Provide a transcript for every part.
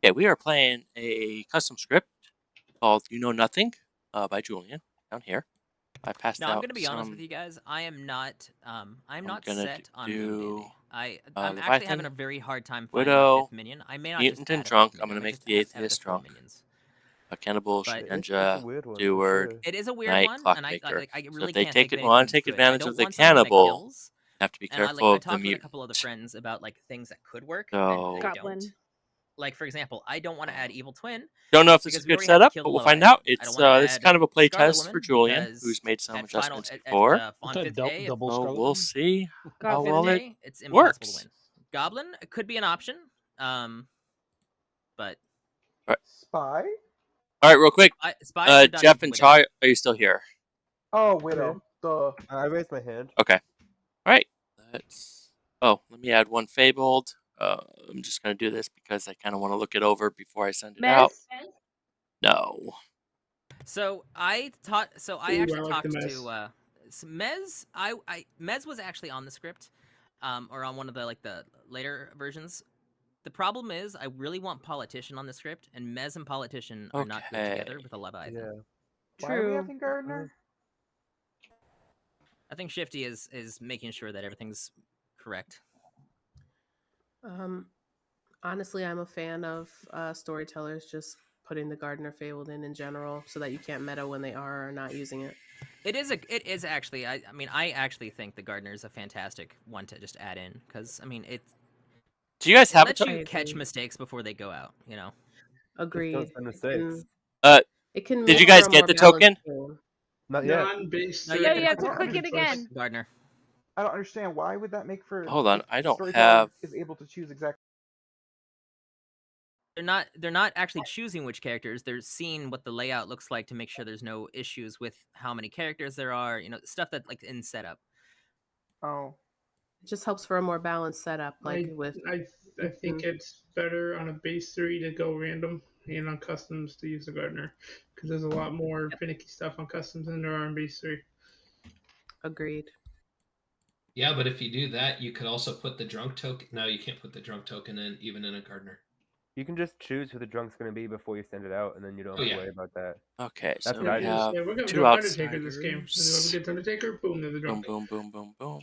Okay, we are playing a custom script called You Know Nothing by Julian down here. I passed Now, out I'm gonna be honest with you guys. I am not. I'm not set on Moon Dandy. I'm actually having a very hard time finding a Widow, fifth minion. I may not Mutant just and add a Drunk. fifth I'm minion. gonna I make just the add Atheist the four drunk. minions. A Cannibal, But It's a Ninja, weird one, Steward, sure. It is a weird Knight, one, and I Clockmaker. really So if they can't think of want anything to take good. advantage I don't of the want someone that Cannibal, kills. you have to be And careful I of the talked with a Mutant. couple other friends about like things that could work So, and they Goblin. don't. Like, for example, I don't want to add Evil Twin. Don't know if this is Because a we good already have to setup, kill but the we'll find Leviathan. out. I It's don't want to this is add kind of a play Scarlet test for Woman Julian, because who's made some at adjustments on before. fifth day, double So Scarlet we'll Woman? see how Goblin. well it day, it's impossible to works. win. Goblin could be an option, but Spy? All right, real quick. Spy Jeff and Chai, are you still here? Oh, Widow. Duh. I raised my hand. Okay. All right. Let me add one Fabled. I'm just gonna do this because I kind of want to look it over before I send it out. No. So I actually like talked the to Mez. Mez was actually on the script, or on one of the later versions. The problem is, I really want Politician on the script, and Mez and Politician are not good together with a Leviathan. Yeah. Why are we having Gardner? I think Shifty is making sure that everything's correct. Honestly, I'm a fan of storytellers just putting the Gardener Fabled in general, so that you can't meta when they are or not using it. It is actually. I mean, I actually think the Gardener is a fantastic one to just add in because I mean it. Do you guys have lets you catch mistakes before they go out? You know. Agreed. It can did you guys get the token? Not yet. Non-base. No, you have to click it again. Gardner. I don't understand. Why would that make for... Hold on, if I the don't storyteller have... is able to choose exactly... They're not actually choosing which characters. They're seeing what the layout looks like to make sure there's no issues with how many characters there are. You know, stuff that like in setup. Oh. It just helps for a more balanced setup. I think it's better on a base 3 to go random and on customs to use the Gardener because there's a lot more finicky stuff on customs than there are on base 3. Agreed. Yeah, but if you do that, you could also put the drunk token. No, you can't put the drunk token in, even in a Gardener. You can just choose who the drunk's going to be before you send it out, and then you don't have to worry about that. Okay, that's so what we have we're going to two Undertaker outsiders. this game. Whoever gets Undertaker, boom, there's a drunk. Boom, boom, boom, boom, boom.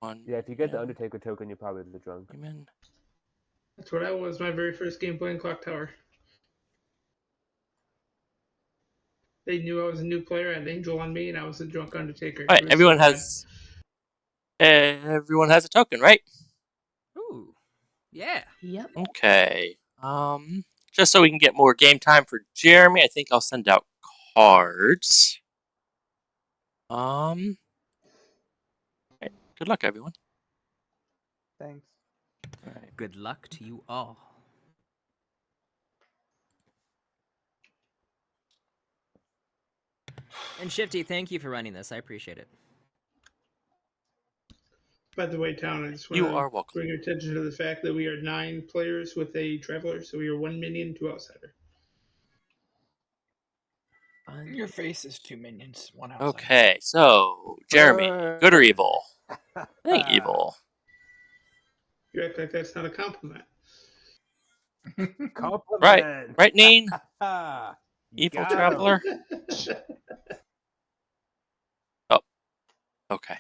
One. Yeah, if you get the Undertaker token, you're probably the drunk. Human. That's what I was my very first game playing Clock Tower. They knew I was a new player, and Angel on me, and I was a drunk Undertaker. All right, everyone has a token, right? Ooh, yeah. Yep. Okay. Just so we can get more game time for Jeremy, I think I'll send out cards. Right. Good luck, everyone. Thanks. All right. Good luck to you all. And Shifty, thank you for running this. I appreciate it. By the way, Town, I just want to bring your attention to the fact that we are 9 players with a Traveler, so we are 1 minion, 2 outsider. Your face is 2 minions, 1 outsider. Okay, so Jeremy, good or evil? I think evil. You act like that's not a compliment. Compliment. Right, Neen? Evil Traveler. Oh, okay.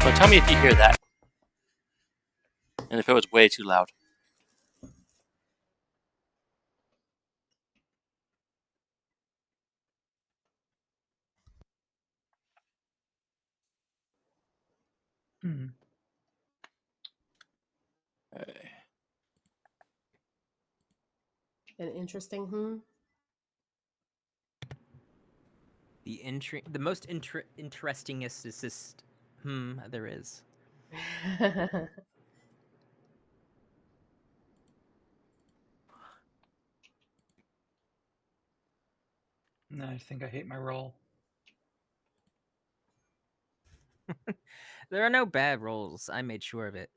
Well, tell me if you hear that. And if it was way too loud. Okay. An interesting The most interestingest there is. No, I think I hate my role. There are no bad rolls. I made sure of it.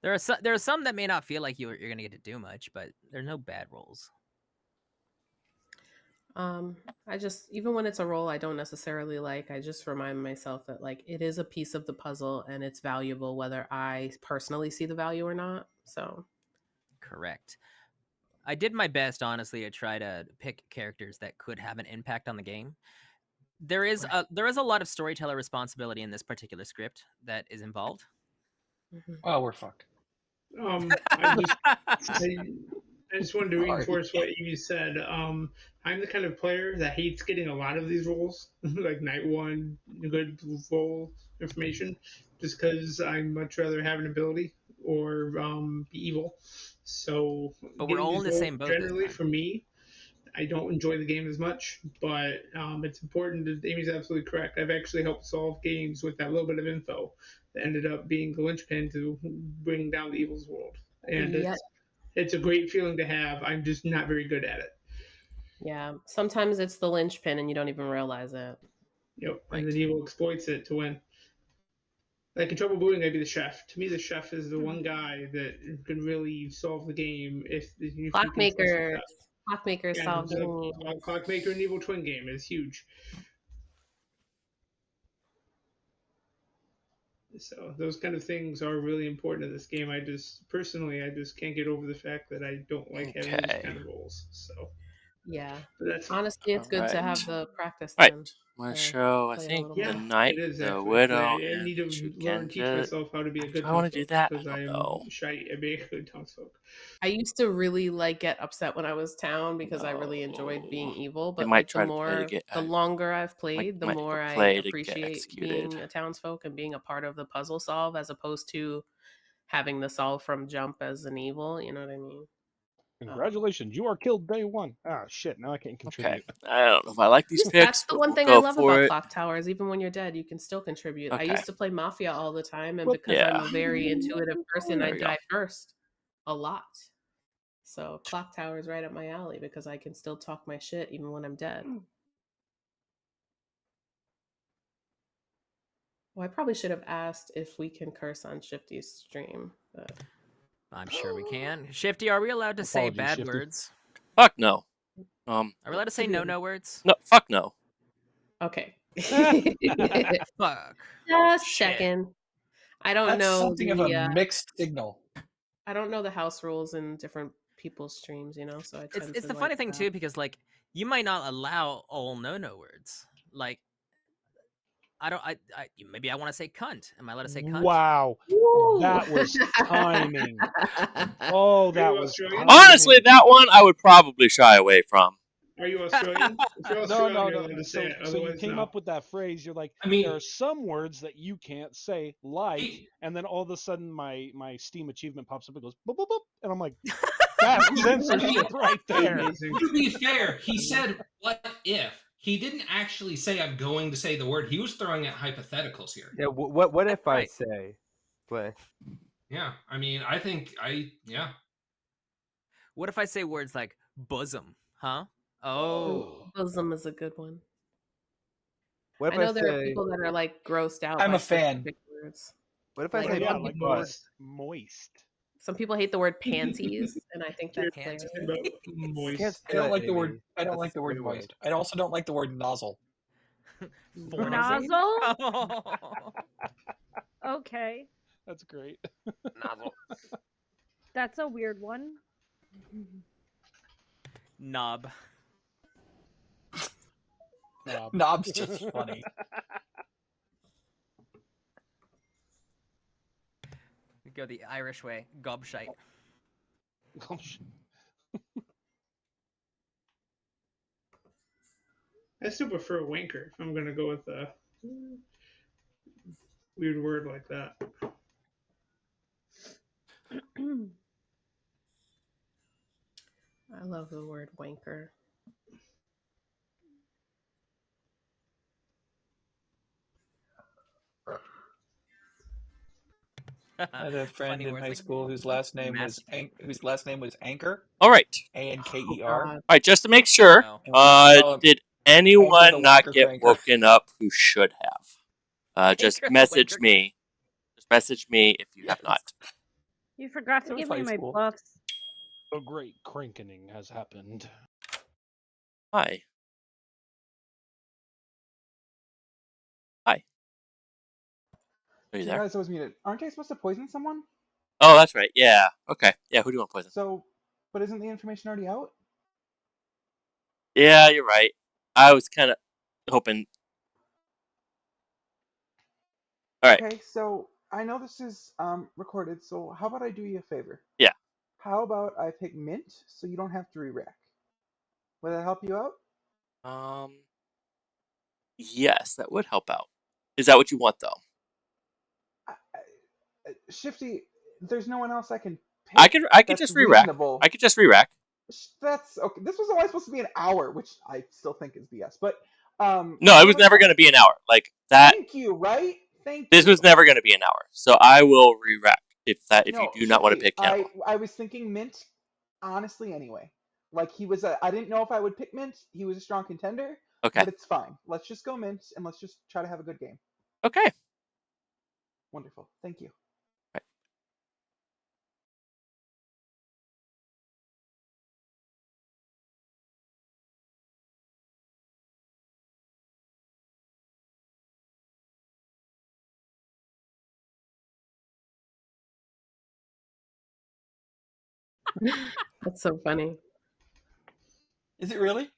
There are some that may not feel like you're gonna get to do much, but there are no bad rolls. I just, even when it's a role I don't necessarily like, I just remind myself that like it is a piece of the puzzle and it's valuable whether I personally see the value or not. So Correct. I did my best, honestly, to try to pick characters that could have an impact on the game. There is a lot of storyteller responsibility in this particular script that is involved. Oh, we're fucked. I just wanted to reinforce what you said. I'm the kind of player that hates getting a lot of these roles, like night one, good role information, just because I'd much rather have an ability or be evil. So, but we're all in the same boat. Generally, for me, I don't enjoy the game as much, but it's important. Amy's absolutely correct. I've actually helped solve games with that little bit of info that ended up being the linchpin to bring down the evil's world. And it's a great feeling to have. I'm just not very good at it. Yeah, sometimes it's the linchpin and you don't even realize it. Yep, right. And then evil exploits it to win. Like in Trouble Brewing, I'd be the chef. To me, the chef is the one guy that can really solve the game. If Clockmaker solves the game. Clockmaker and Evil Twin game is huge. So those kind of things are really important in this game. I just can't get over the fact that I don't like having these kind of roles. So yeah, but that's honestly, it's good to have the practice. Right. Then, Want to show? I think the Knight, the Widow, I need to learn, teach myself how to be a good. I want to do that. Because I am shy at being a good townsfolk. I used to really get upset when I was town because I really enjoyed being evil. But the longer I've played, the more I appreciate being a townsfolk and being a part of the puzzle solve as opposed to having the solve from jump as an evil. You know what I mean? Congratulations, you are killed day one. Ah, shit, now I can't contribute. Okay. I don't know if I like these picks. That's the one thing I love about Clock Towers. Even when you're dead, you can still contribute. I used to play Mafia all the time, and because I'm a very intuitive person, I die first a lot. So Clock Tower is right up my alley because I can still talk my shit even when I'm dead. Well, I probably should have asked if we can curse on Shifty's stream, but I'm sure we can. Shifty, are we allowed to say bad Shifty. words? Fuck no. Are we allowed to say no words? No, fuck no. Okay. Fuck. Just checking. I don't know. Something of a mixed signal. I don't know the house rules in different people's streams, you know. So it's the funny thing too, because like you might not allow all no words. Like maybe I want to say cunt. Am I allowed to say cunt? Wow. Ooh. That was timing. Oh, that was timing. Honestly, that one I would probably shy away from. Are you Australian? No. So you came up with that phrase. You're like, there are some words that you can't say, like, and then all of a sudden my Steam achievement pops up and goes, boop, boop, boop. And I'm like, that's censorship right there. To be fair, he said, what if? He didn't actually say I'm going to say the word. He was throwing out hypotheticals here. Yeah, what if I say? Play. Yeah, I mean, What if I say words like bosom? Huh? Oh, bosom is a good one. What if I know there are people that are like grossed out. I'm a fan. Words. What if I say like the word moist? Some people hate the word panties, and I think that's moist. I don't like the word. I don't like the word moist. I also don't like the word nozzle. Nozzle? Okay. That's great. Nozzle. That's a weird one. Knob. Knob's just funny. We go the Irish way. Gobshite. I still prefer wanker if I'm gonna go with a weird word like that. I love the word wanker. I had a friend in high school whose last name was Anchor. All right. Anker. All right, just to make sure, did anyone not get woken up who should have? just message me. Just message me if you have not. You forgot to give me my buffs. A great crankening has happened. Hi. Hi. Are you there? Guys, I was muted. Aren't I supposed to poison someone? Oh, that's right. Yeah. Okay. Yeah, who do you want to poison? So, but isn't the information already out? Yeah, you're right. I was kind of hoping. All right. Okay, so I know this is recorded, so how about I do you a favor? Yeah. How about I pick mint so you don't have to re-rack? Would that help you out? Yes, that would help out. Is that what you want, though? Shifty, there's no one else I can pick. I could just re-rack. I could just re-rack. That's okay. This was always supposed to be an hour, which I still think is BS. But no, it was never going to be an hour. Like that. Thank you. Right? Thank you. This was never going to be an hour, so I will re-rack if you do not want to pick Cannibal. I was thinking mint, honestly. Anyway, like he was. I didn't know if I would pick mint. He was a strong contender. Okay. But it's fine. Let's just go mint and let's just try to have a good game. Okay. Wonderful. Thank you. Right. That's so funny. Is it really?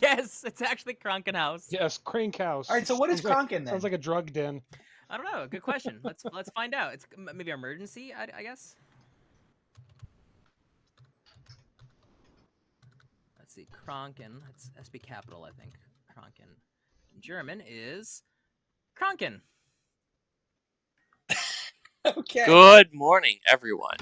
Yes, it's actually Krankenhaus. Yes, Crank House. All right, so what is Kranken then? Sounds like a drug den. I don't know. Good question. Let's find out. It's maybe emergency, I guess. Let's see. Kranken. It's SB capital, I think. Kranken. In German is Kranken. Okay. Good morning, everyone.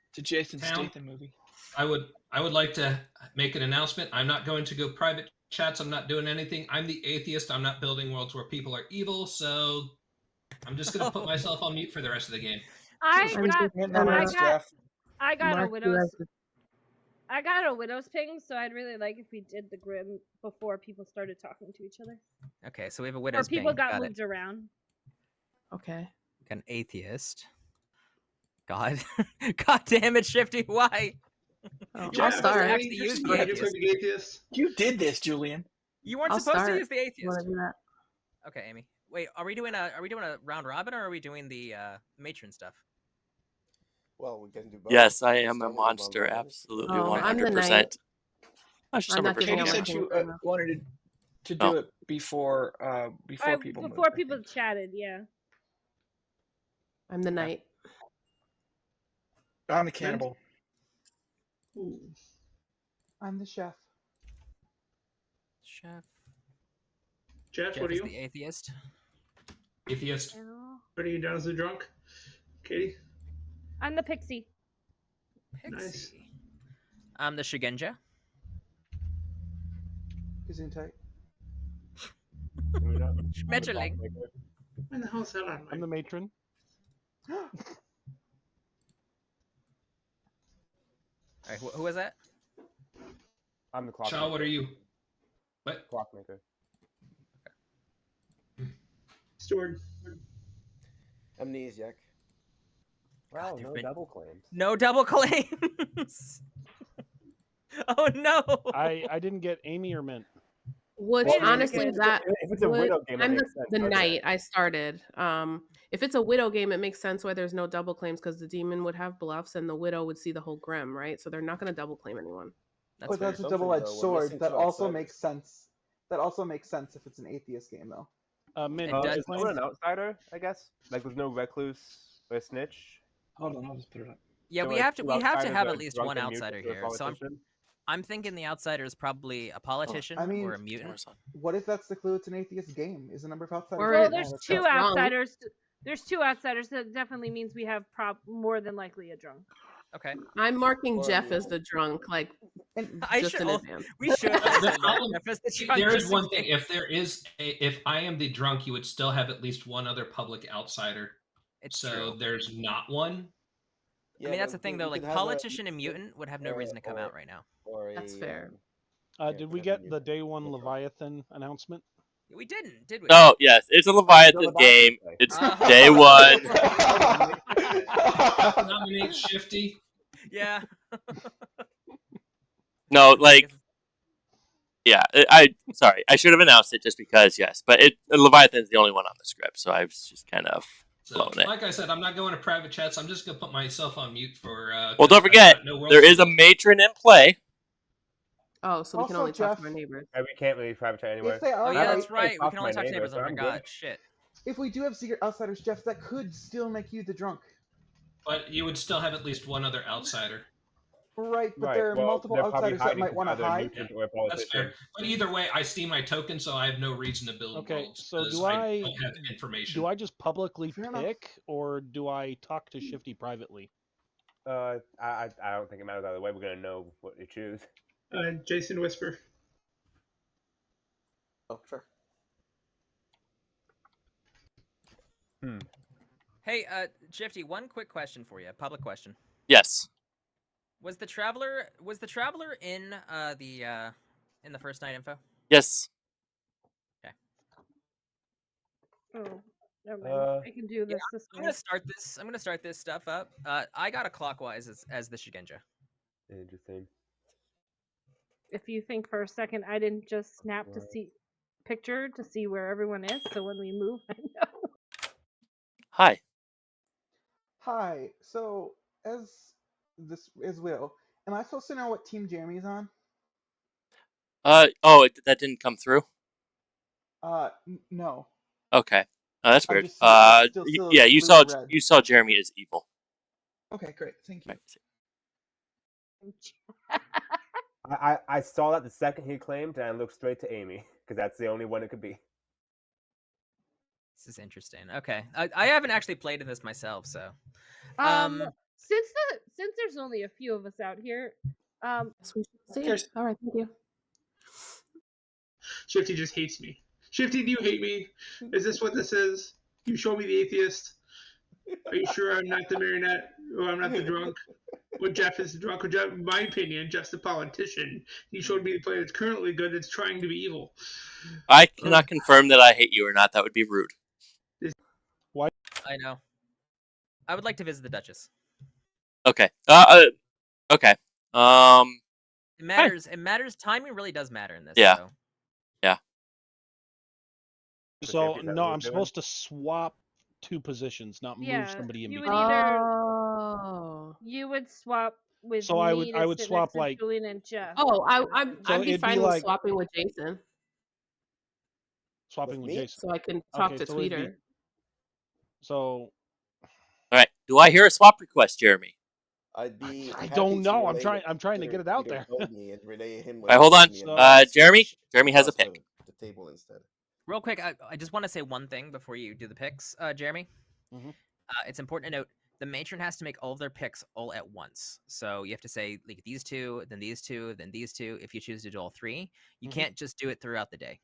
It's a Jason Statham movie. I would like to make an announcement. I'm not going to go private chats. I'm not doing anything. I'm the atheist. I'm not building worlds where people are evil. So I'm just going to put myself on mute for the rest of the game. I got a widow's ping, so I'd really like if we did the grim before people started talking to each other. Okay, so we have a widow's ping. Or people ping. got moved around. Okay. An atheist. God. God damn it, Shifty. Why? Oh, I'll start. Actually use the atheist. You did this, Julian. You weren't supposed to use the atheist. Do that? Okay, Amy. Wait, are we doing a round robin or are we doing the matron stuff? Well, we can do both. Yes, I am a monster. Absolutely, 100%. Katie said you wanted to do it before people. Before people chatted, yeah. I'm the knight. I'm the cannibal. Ooh. I'm the chef. Jeff, what are you? The atheist. Atheist. What are you down as a drunk? Katie? I'm the pixie. Nice. I'm the Shigenja. Gesundheit. Schmetterling. When the hell is that on? I'm the matron. All right, who is that? I'm the clockmaker. Shaw, what are you? What? Clockmaker. Steward. Amnesiac. Wow, no double claims. No double claims. Oh no! I didn't get Amy or Mint. Which honestly, if it's a widow game, I'm it makes sense. the knight. I started. If it's a widow game, it makes sense why there's no double claims because the demon would have bluffs and the widow would see the whole grim, right? So they're not going to double claim anyone. But that's a double-edged sword. That also makes sense. That also makes sense if it's an atheist game, though. Mint, is someone an outsider? I guess like there's no recluse or a snitch. Hold on, I'll just put it up. Yeah, we have to have at least one outsider here. So I'm thinking the outsider is probably a politician or a mutant. What if that's the clue? It's an atheist game. Is the number of outsiders? Well, there's two outsiders. There's two outsiders. That definitely means we have more than likely a drunk. Okay. I'm marking Jeff as the drunk, like just in advance. We should. There is one thing. If I am the drunk, you would still have at least one other public outsider. It's true. There's not one. I mean, that's the thing, though. Like, politician and mutant would have no reason to come out right now. Or that's fair. Did we get the day one Leviathan announcement? We didn't, did we? Oh yes, it's a Leviathan game. It's day one. Nominate Shifty. Yeah. No, like, yeah. Sorry, I should have announced it just because yes, but Leviathan's the only one on the script, so I was just kind of blown it. Like I said, I'm not going to private chats. I'm just gonna put myself on mute for. Well, don't forget, there is a matron in play. Oh, so we can only talk to our neighbors. And we can't really private chat anywhere. Oh yeah, that's right. We can only talk to neighbors. I forgot. Shit. If we do have secret outsiders, Jeff, that could still make you the drunk. But you would still have at least one other outsider. Right, but there are multiple outsiders that might want to hide. That's fair. But either way, I steam my token, so I have no reason to build worlds. So do I don't have information. Do I just publicly pick, or do I talk to Shifty privately? I don't think it matters either way. We're gonna know what you choose. Jason Whisper. Oh, sure. Hey, Shifty, one quick question for you. Public question. Yes. Was the traveler in the first night info? Yes. Okay. Oh, never mind. I can do this. Yeah, I'm gonna start this stuff up. I got a clockwise as the Shigenja. Interesting. If you think for a second, I didn't just snap to see where everyone is, so when we move, I know. Hi. Hi. So as Will, am I supposed to know what team Jeremy's on? That didn't come through. No. Okay. That's weird. Still yeah, you saw Jeremy as evil. Okay, great. Thank you. I saw that the second he claimed, and I looked straight to Amy because that's the only one it could be. This is interesting. Okay, I haven't actually played in this myself, so. Since there's only a few of us out here, all right, thank you. Shifty just hates me. Shifty, do you hate me? Is this what this is? You show me the atheist. Are you sure I'm not the marionette? Or I'm not the drunk? Or Jeff is the drunk? Or Jeff, in my opinion, Jeff's the politician. You showed me the player that's currently good that's trying to be evil. I cannot confirm that I hate you or not. That would be rude. Why? I know. I would like to visit the Duchess. Okay. Okay. It matters. It matters. Timing really does matter in this. Yeah. So. Yeah. So no, I'm supposed to swap two positions, not move somebody in between. You would swap with so me I would swap like Julian and Jeff. Oh, I'd be fine with swapping with Jason. Swapping with Jason, so I can talk to Tweeter. So. All right. Do I hear a swap request, Jeremy? I'd be. I don't know. I'm trying to get it out there. All right, hold on. Jeremy has a pick. The table instead. Real quick, I just want to say one thing before you do the picks, Jeremy. Mm-hmm. It's important to note the matron has to make all of their picks all at once. So you have to say like these two, then these two, then these two. If you choose to do all three, you can't just do it throughout the day.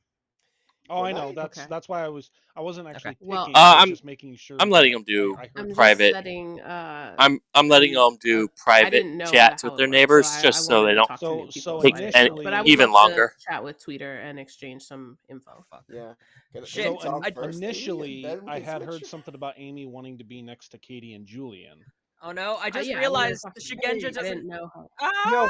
Oh, I know. That's why I wasn't actually picking. Well, I'm just making sure. I'm letting them do private. I'm letting them do private chats with their neighbors, just so they don't take even longer. Chat with Tweeter and exchange some info. Yeah. So initially, I had heard something about Amy wanting to be next to Katie and Julian. Oh no! I just realized the Shigenja doesn't know. No.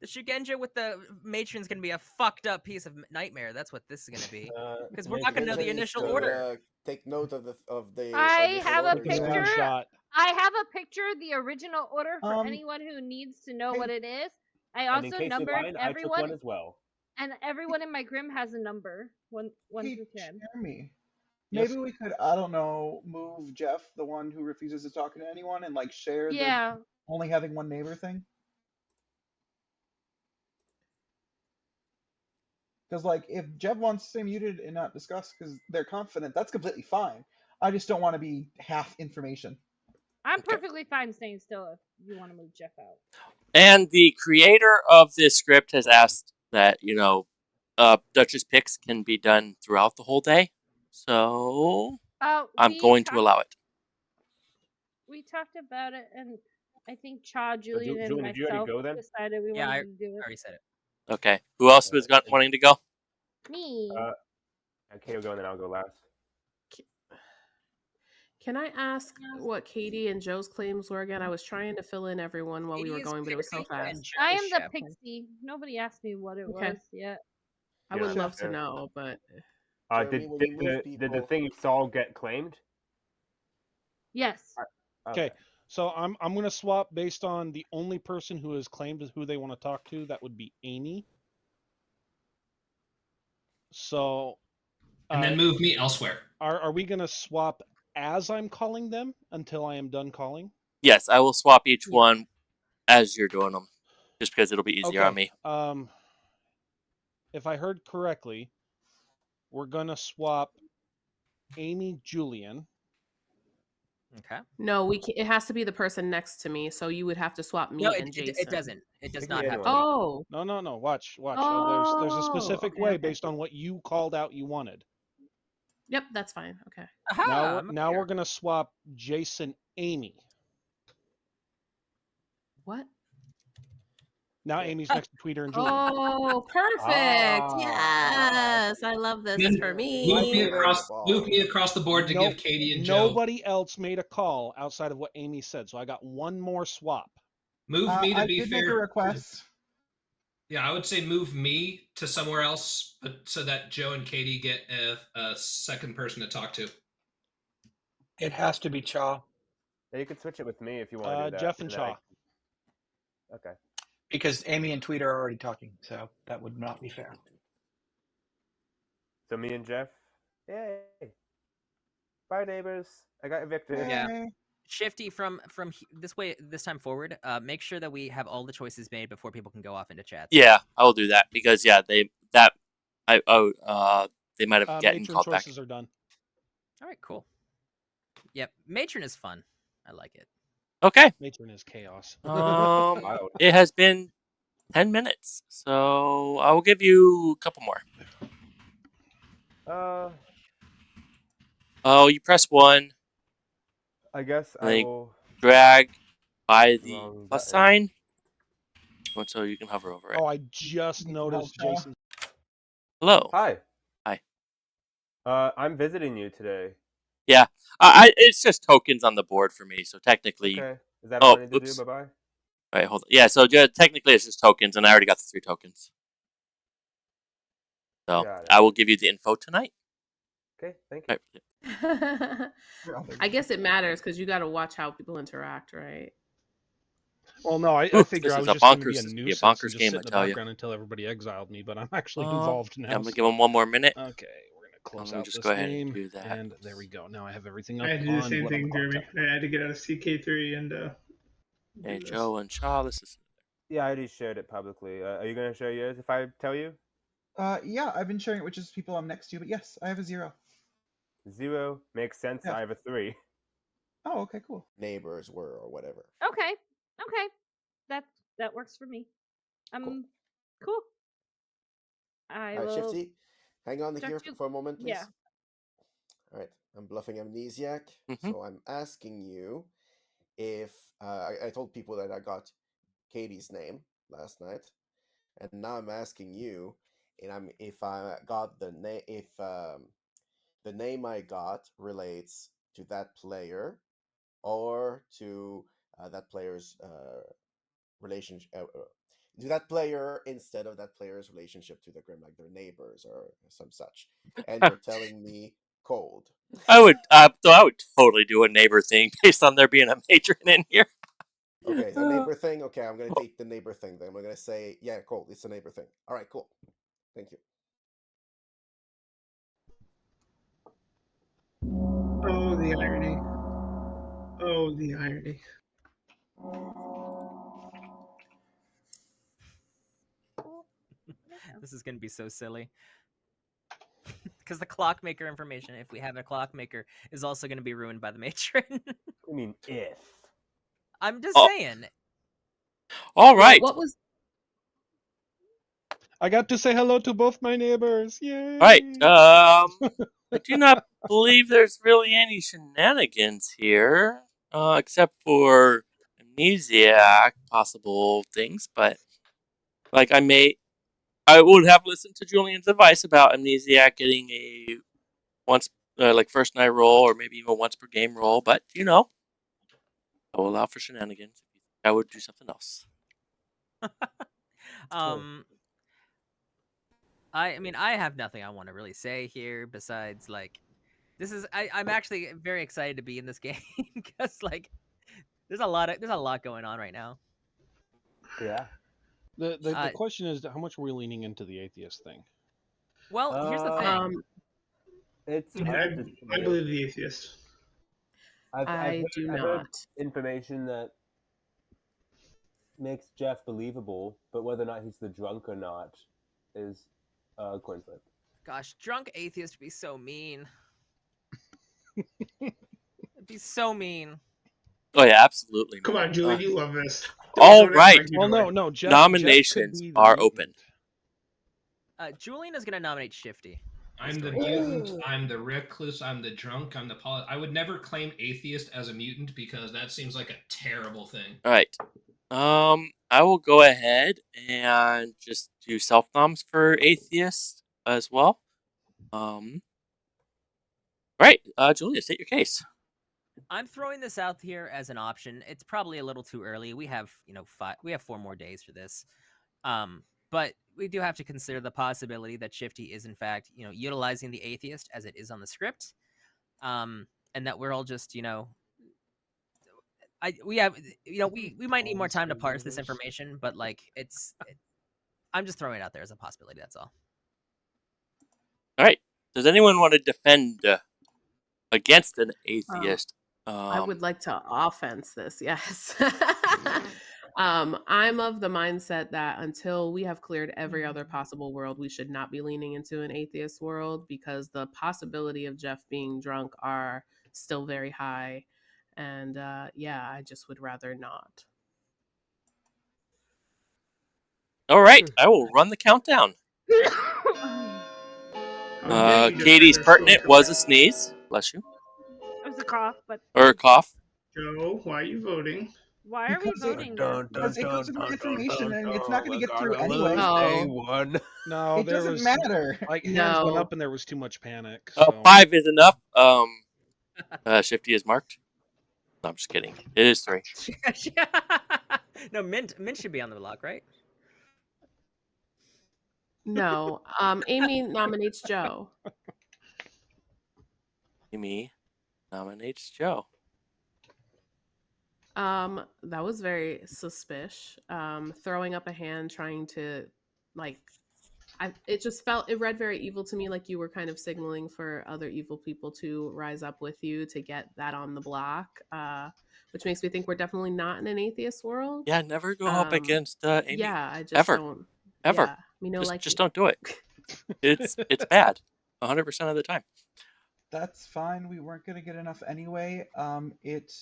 The Shigenja with the matron's gonna be a fucked up piece of nightmare. That's what this is gonna be. Because we're not gonna know the initial order. Take note of the. I have a picture. Shot. I have a picture of the original order for anyone who needs to know what it is. I also numbered everyone. I took one as well. And everyone in my Grim has a number, 1 through 10. Jeremy, maybe we could, I don't know, move Jeff, the one who refuses to talk to anyone, and like share the only having one neighbor thing. Because, like, if Jeff wants to stay muted and not discuss because they're confident, that's completely fine. I just don't want to be half information. I'm perfectly fine staying still if you want to move Jeff out. And the creator of this script has asked that, Duchess picks can be done throughout the whole day. So I'm going to allow it. We talked about it, and I think Julian, and myself decided we wanted to do it. I already said it. Okay. Who else was wanting to go? Me. Katie will go, and then I'll go last. Can I ask what Katie and Joe's claims were again? I was trying to fill in everyone while we were going, but it was so fast. I am the pixie. Nobody asked me what it was yet. I would love to know, but did the thing you saw get claimed? Yes. Okay. So I'm going to swap based on the only person who has claimed who they want to talk to. That would be Amy. So. And then move me elsewhere. Are we going to swap as I'm calling them until I am done calling? Yes, I will swap each one as you're doing them, just because it'll be easier on me. If I heard correctly, we're going to swap Amy Julian. Okay. No, we can't, it has to be the person next to me, so you would have to swap me and Jason. It doesn't. It does not have to. Oh. No. Watch. Oh, there's a specific way based on what you called out you wanted. Yep, that's fine. Okay. Now we're going to swap Jason Amy. What? Now Amy's next to Tweeter and Julian. Oh, perfect. Yes. I love this for me. Move me across the board to give Katie and Joe. Nobody else made a call outside of what Amy said, so I got one more swap. Move me to I be did fair. make a request. Yeah, I would say move me to somewhere else, but so that Joe and Katie get a second person to talk to. It has to be Cha. Yeah, you could switch it with me if you want to do that. Jeff and Cha. Okay. Because Amy and Tweet are already talking, so that would not be fair. So me and Jeff. Yay! Bye, neighbors. I got evicted. Yeah. Shifty from this time forward. Make sure that we have all the choices made before people can go off into chats. Yeah, I will do that because they might have gotten called back. Choices are done. All right, cool. Yep, Matron is fun. I like it. Okay. Matron is chaos. It has been 10 minutes, so I will give you a couple more. Oh, you press 1. I guess I will drag by the plus sign, so you can hover over it. Oh, I just noticed Jason. Hello. Hi. Hi. I'm visiting you today. Yeah, it's just tokens on the board for me, so technically. Okay. Is that all I need to do? Bye bye. All right, hold on. Yeah, so technically it's just tokens, and I already got the 3 tokens. So I will give you the info tonight. Okay, thank you. I guess it matters because you got to watch how people interact, right? Well, no, I figure I was just going to be a nuisance and just sit in the background until everybody exiled me, but I'm actually involved now. I'm going to give them one more minute. Okay, we're going to close out just this go ahead game, and do that. And there we go. Now I have everything up. I had to do the same thing, Jeremy. I had to get out of CK3 and. Hey, Joe and Shaw, this is. Yeah, I already shared it publicly. Are you going to share yours if I tell you? Yeah, I've been sharing it with just people I'm next to, but yes, I have a 0. 0 makes sense. Yeah. I have a 3. Oh, okay, cool. Neighbors were or whatever. Okay. That works for me. Cool. I will. Shifty, hang on here for a moment, please. Yeah. All right, I'm bluffing amnesiac, so I'm asking you if I told people that I got Katie's name last night, and now I'm asking you, and if I got the name, if the name I got relates to that player or to that player's relationship, to that player instead of that player's relationship to the Grim, like their neighbors or some such. And you're telling me cold. I would totally do a neighbor thing based on there being a matron in here. Okay, a neighbor thing. Okay, I'm gonna take the neighbor thing. Then I'm gonna say, yeah, cold. It's a neighbor thing. All right, cool. Thank you. Oh, the irony. Oh, the irony. This is going to be so silly. Because the clockmaker information, if we have a clockmaker, is also going to be ruined by the matron. I mean, if. I'm just saying. All right. What was... I got to say hello to both my neighbors. Yay! All right. I do not believe there's really any shenanigans here, except for amnesiac possible things. But like I may I would have listened to Julian's advice about Amnesiac getting a once first night roll or maybe even once per game roll, but I will allow for shenanigans. I would do something else. I mean, I have nothing I want to really say here besides I'm actually very excited to be in this game because there's a lot going on right now. Yeah. The question is, how much are we leaning into the atheist thing? Well, here's the thing. I believe the atheist. I've heard information that makes Jeff believable, but whether or not he's the drunk or not is a coin flip. Gosh, drunk atheist would be so mean. It'd be so mean. Oh yeah, absolutely. Come on, Julian, you love this. All right. Well, no. Jeff, nominations are open. Julian is gonna nominate Shifty. I'm the mutant. I'm the recluse. I'm the drunk. I'm the I would never claim atheist as a mutant because that seems like a terrible thing. All right. I will go ahead and just do self-noms for atheist as well. All right, Julia, state your case. I'm throwing this out here as an option. It's probably a little too early. We have, 4 more days for this. But we do have to consider the possibility that Shifty is in fact, utilizing the atheist as it is on the script. And that we're all just, we might need more time to parse this information, but I'm just throwing it out there as a possibility. That's all. All right. Does anyone want to defend against an atheist? I would like to offense this. Yes. I'm of the mindset that until we have cleared every other possible world, we should not be leaning into an atheist world because the possibility of Jeff being drunk are still very high. And I just would rather not. All right, I will run the countdown. Katie's pertinent was a sneeze. Bless you. It was a cough, but. Or a cough. Joe, why are you voting? Why are we voting? Because it goes into information and it's not going to get through anyway. No, it doesn't matter. Hands went up and there was too much panic. 5 is enough. Shifty is marked. No, I'm just kidding. It is 3. No, Mint should be on the block, right? No. Amy nominates Joe. Amy nominates Joe. That was very suspicious. Throwing up a hand, trying to it read very evil to me, like you were kind of signaling for other evil people to rise up with you to get that on the block, which makes me think we're definitely not in an atheist world. Yeah, never go up against Amy. Yeah, I just don't. Ever. Yeah, just don't do it. It's bad 100% of the time. That's fine. We weren't going to get enough anyway. It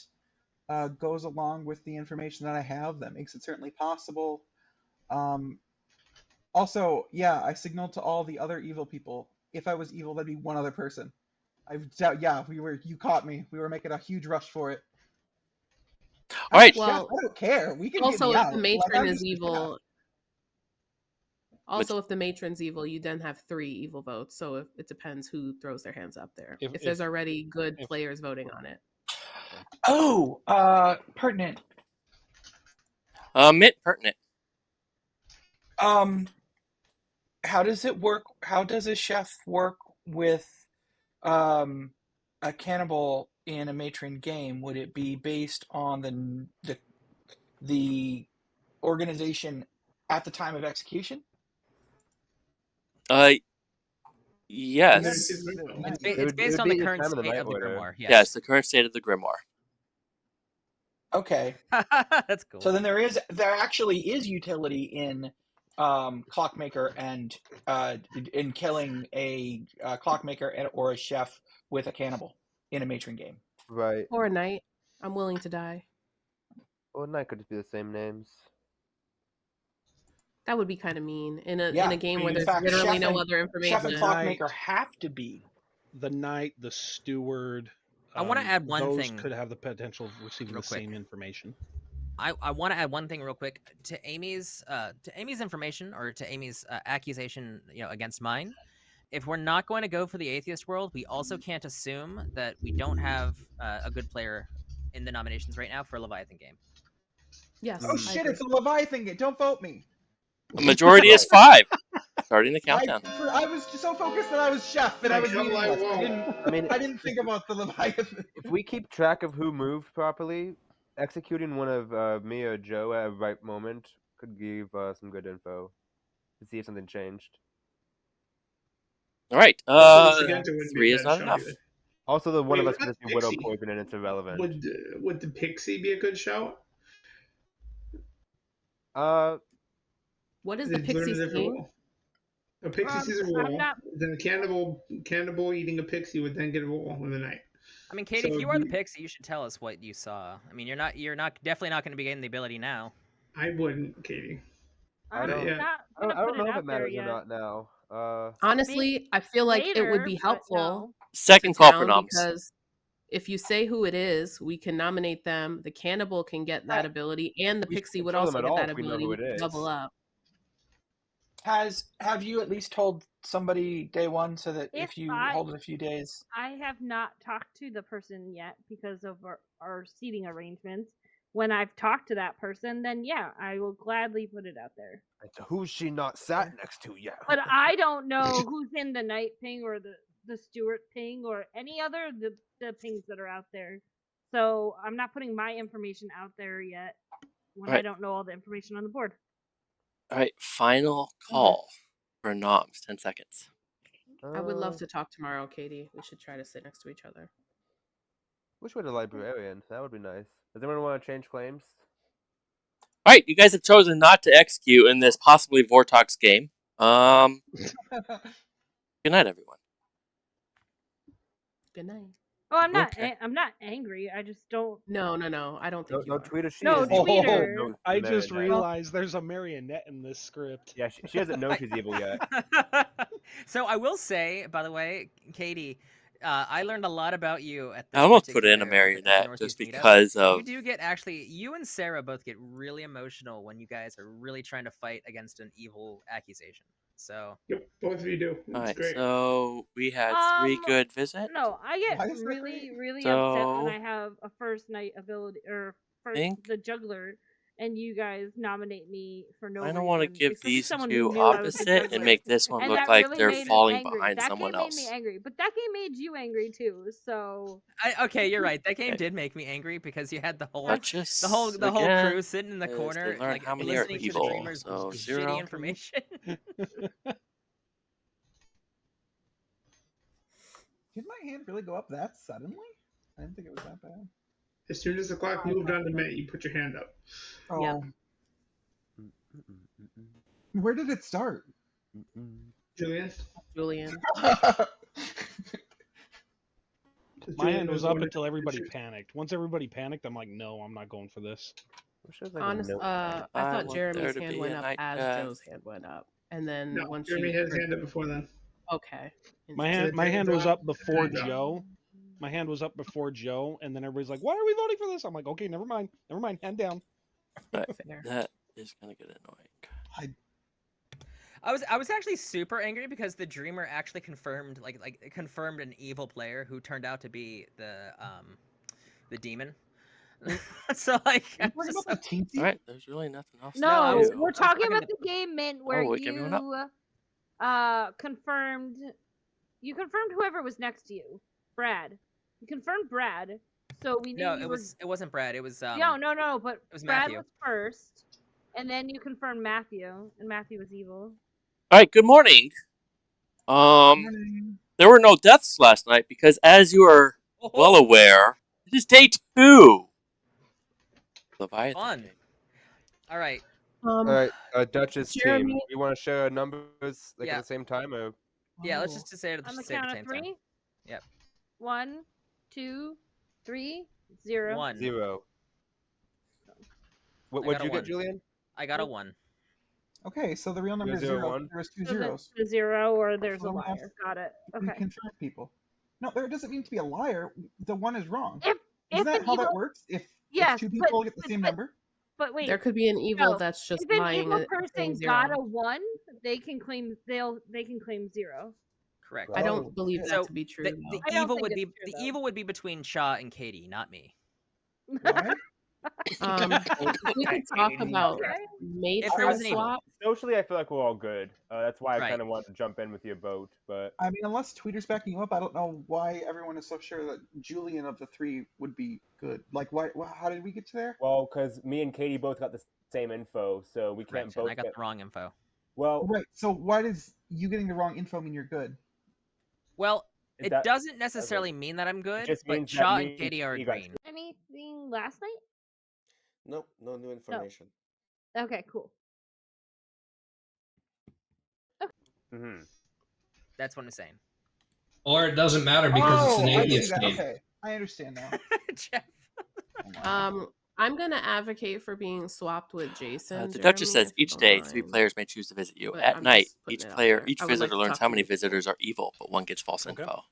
goes along with the information that I have. That makes it certainly possible. Also, I signaled to all the other evil people. If I was evil, that'd be one other person. You caught me. We were making a huge rush for it. All right. Well, I don't care. We can also, get if the matron is evil. Also, if the matron's evil, you then have 3 evil votes. So it depends who throws their hands up there. If there's already good players voting on it. Oh, pertinent. Mint pertinent. How does it work? How does a chef work with a cannibal in a matron game? Would it be based on the organization at the time of execution? Yes. It's based on the current state of the grimoire. Yes. Yes, the current state of the grimoire. Okay. That's cool. So then there actually is utility in clockmaker and in killing a clockmaker or a chef with a cannibal in a matron game. Right. Or a knight. I'm willing to die. Or a knight could just be the same names. That would be kind of mean in a game where there's literally no other information. Chef and clockmaker have to be. The knight, the steward. I want to add one those thing. Those could have the potential of receiving the same information. I want to add one thing real quick to Amy's information, or to Amy's accusation, against mine. If we're not going to go for the atheist world, we also can't assume that we don't have a good player in the nominations right now for a Leviathan game. Yes. Oh shit! It's a Leviathan game. Don't vote me. The majority is 5. Starting the countdown. I was just so focused that I was chef and I was meaningless. I didn't think about the Leviathan. If we keep track of who moved properly, executing one of me or Joe at a right moment could give some good info to see if something changed. All right. 3 is not enough. Either. Also, the one of us could be widow poison and it's irrelevant. Would the pixie be a good shout? What is the pixie scene? A pixie sees a roll, then a cannibal eating a pixie would then get a roll in the night. I mean, Katie, if you are the pixie, you should tell us what you saw. I mean, you're definitely not going to be getting the ability now. I wouldn't, Katie. I don't know if it matters or not now. Honestly, I feel like it would be helpful. Second call for noms. Because if you say who it is, we can nominate them. The cannibal can get that ability, and the pixie would also get that ability to double up. Have you at least told somebody day one, so that if you hold it a few days? I have not talked to the person yet because of our seating arrangements. When I've talked to that person, then yeah, I will gladly put it out there. And who's she not sat next to yet? But I don't know who's in the night ping or the Stewart ping or any other the pings that are out there. So I'm not putting my information out there yet when I don't know all the information on the board. All right, final call for noms. 10 seconds. I would love to talk tomorrow, Katie. We should try to sit next to each other. Wish we had a librarian. That would be nice. Does anyone want to change claims? All right, you guys have chosen not to execute in this possibly Vortox game. Good night, everyone. Good night. Oh, I'm not. Okay. I'm not angry. I just don't. No. I don't think. No tweeter. No tweeter. No, I just realized there's a marionette in this script. Yeah, she doesn't know she's evil yet. So I will say, by the way, Katie, I learned a lot about you at this. I almost put in a marionette just because of. You do get you and Sarah both get really emotional when you guys are really trying to fight against an evil accusation. So yep, both of you do. All right, so we had 3 good visits. No, I get really upset when I have a first night ability or the juggler, and you guys nominate me for no reason. I don't want to give these 2 opposite and make this one look like they're falling behind someone else. That game made me angry, but that game made you angry too. So okay, you're right. That game did make me angry because you had the whole crew sitting in the corner, like how many listening are evil, to the dreamers so shitty information. Did my hand really go up that suddenly? I didn't think it was that bad. As soon as the clock moved on the minute, you put your hand up. Oh. Yeah. Where did it start? Julian. My hand was up until everybody panicked. Once everybody panicked, I'm like, no, I'm not going for this. Honestly, I thought Jeremy's hand went up as Joe's hand went up, and then once Jeremy had his hand up before then. Okay. My hand was up before Joe. My hand was up before Joe, and then everybody's like, "Why are we voting for this?" I'm like, "Okay, never mind, hand down." That is gonna get annoying. I was actually super angry because the dreamer actually confirmed confirmed an evil player who turned out to be the demon. So all right, there's really nothing else. No, we're talking about the game Mint where you confirmed whoever was next to you, Brad. You confirmed Brad, so we knew. No, it wasn't Brad. It was no, but it was Brad Matthew. was first, and then you confirmed Matthew, and Matthew was evil. All right, good morning. There were no deaths last night because, as you are well aware, it is day 2. Leviathan. Fun. All right. All right, Duchess team. You want to share numbers at the same time, or? Yeah, let's just say it at On the same count time. of 3. Yep. 1, 2, 3, 0. 1. 0. What would you get, Julian? I got a 1. Okay, so the real number is 0. There's 2 zeros. There's a 0 or there's a liar. Got it. Okay. We confirm people. No, there doesn't mean to be a liar. The 1 is wrong. Isn't that how that works? If 2 people get the same number? But wait, there could be an evil no, that's just if an lying evil and saying person 0. got a 1, they can claim 0. Correct. I don't believe that So to be true. the I don't evil think would it's be true, though. evil would be between Shaw and Katie, not me. Why? If we could talk about If there was matron an evil. swap. Socially, I feel like we're all good. That's why I Right. kind of wanted to jump in with your boat. But I mean, unless Tweeter's backing you up, I don't know why everyone is so sure that Julian of the 3 would be good. Like, why? How did we get to there? Well, because me and Katie both got the same info, so we can't Correct, both. and I got the wrong info. Well, Right. So why does you getting the wrong info mean you're good? Well, it doesn't necessarily mean that I'm good, just but means that Shaw me and Katie are you got green. Anything last night? Nope, no new information. Okay, cool. Mm-hmm. That's what I'm saying. Or it doesn't matter because it's an I see atheist that. game. Okay, I understand now. Jeff. I'm gonna advocate for being swapped with Jason. The Duchess Jeremy, says each day 3 players may choose to visit you. But At I'm night, just putting each it out player, there. each I would like visitor to learns talk how to many you. visitors are evil, but one gets false Okay. info.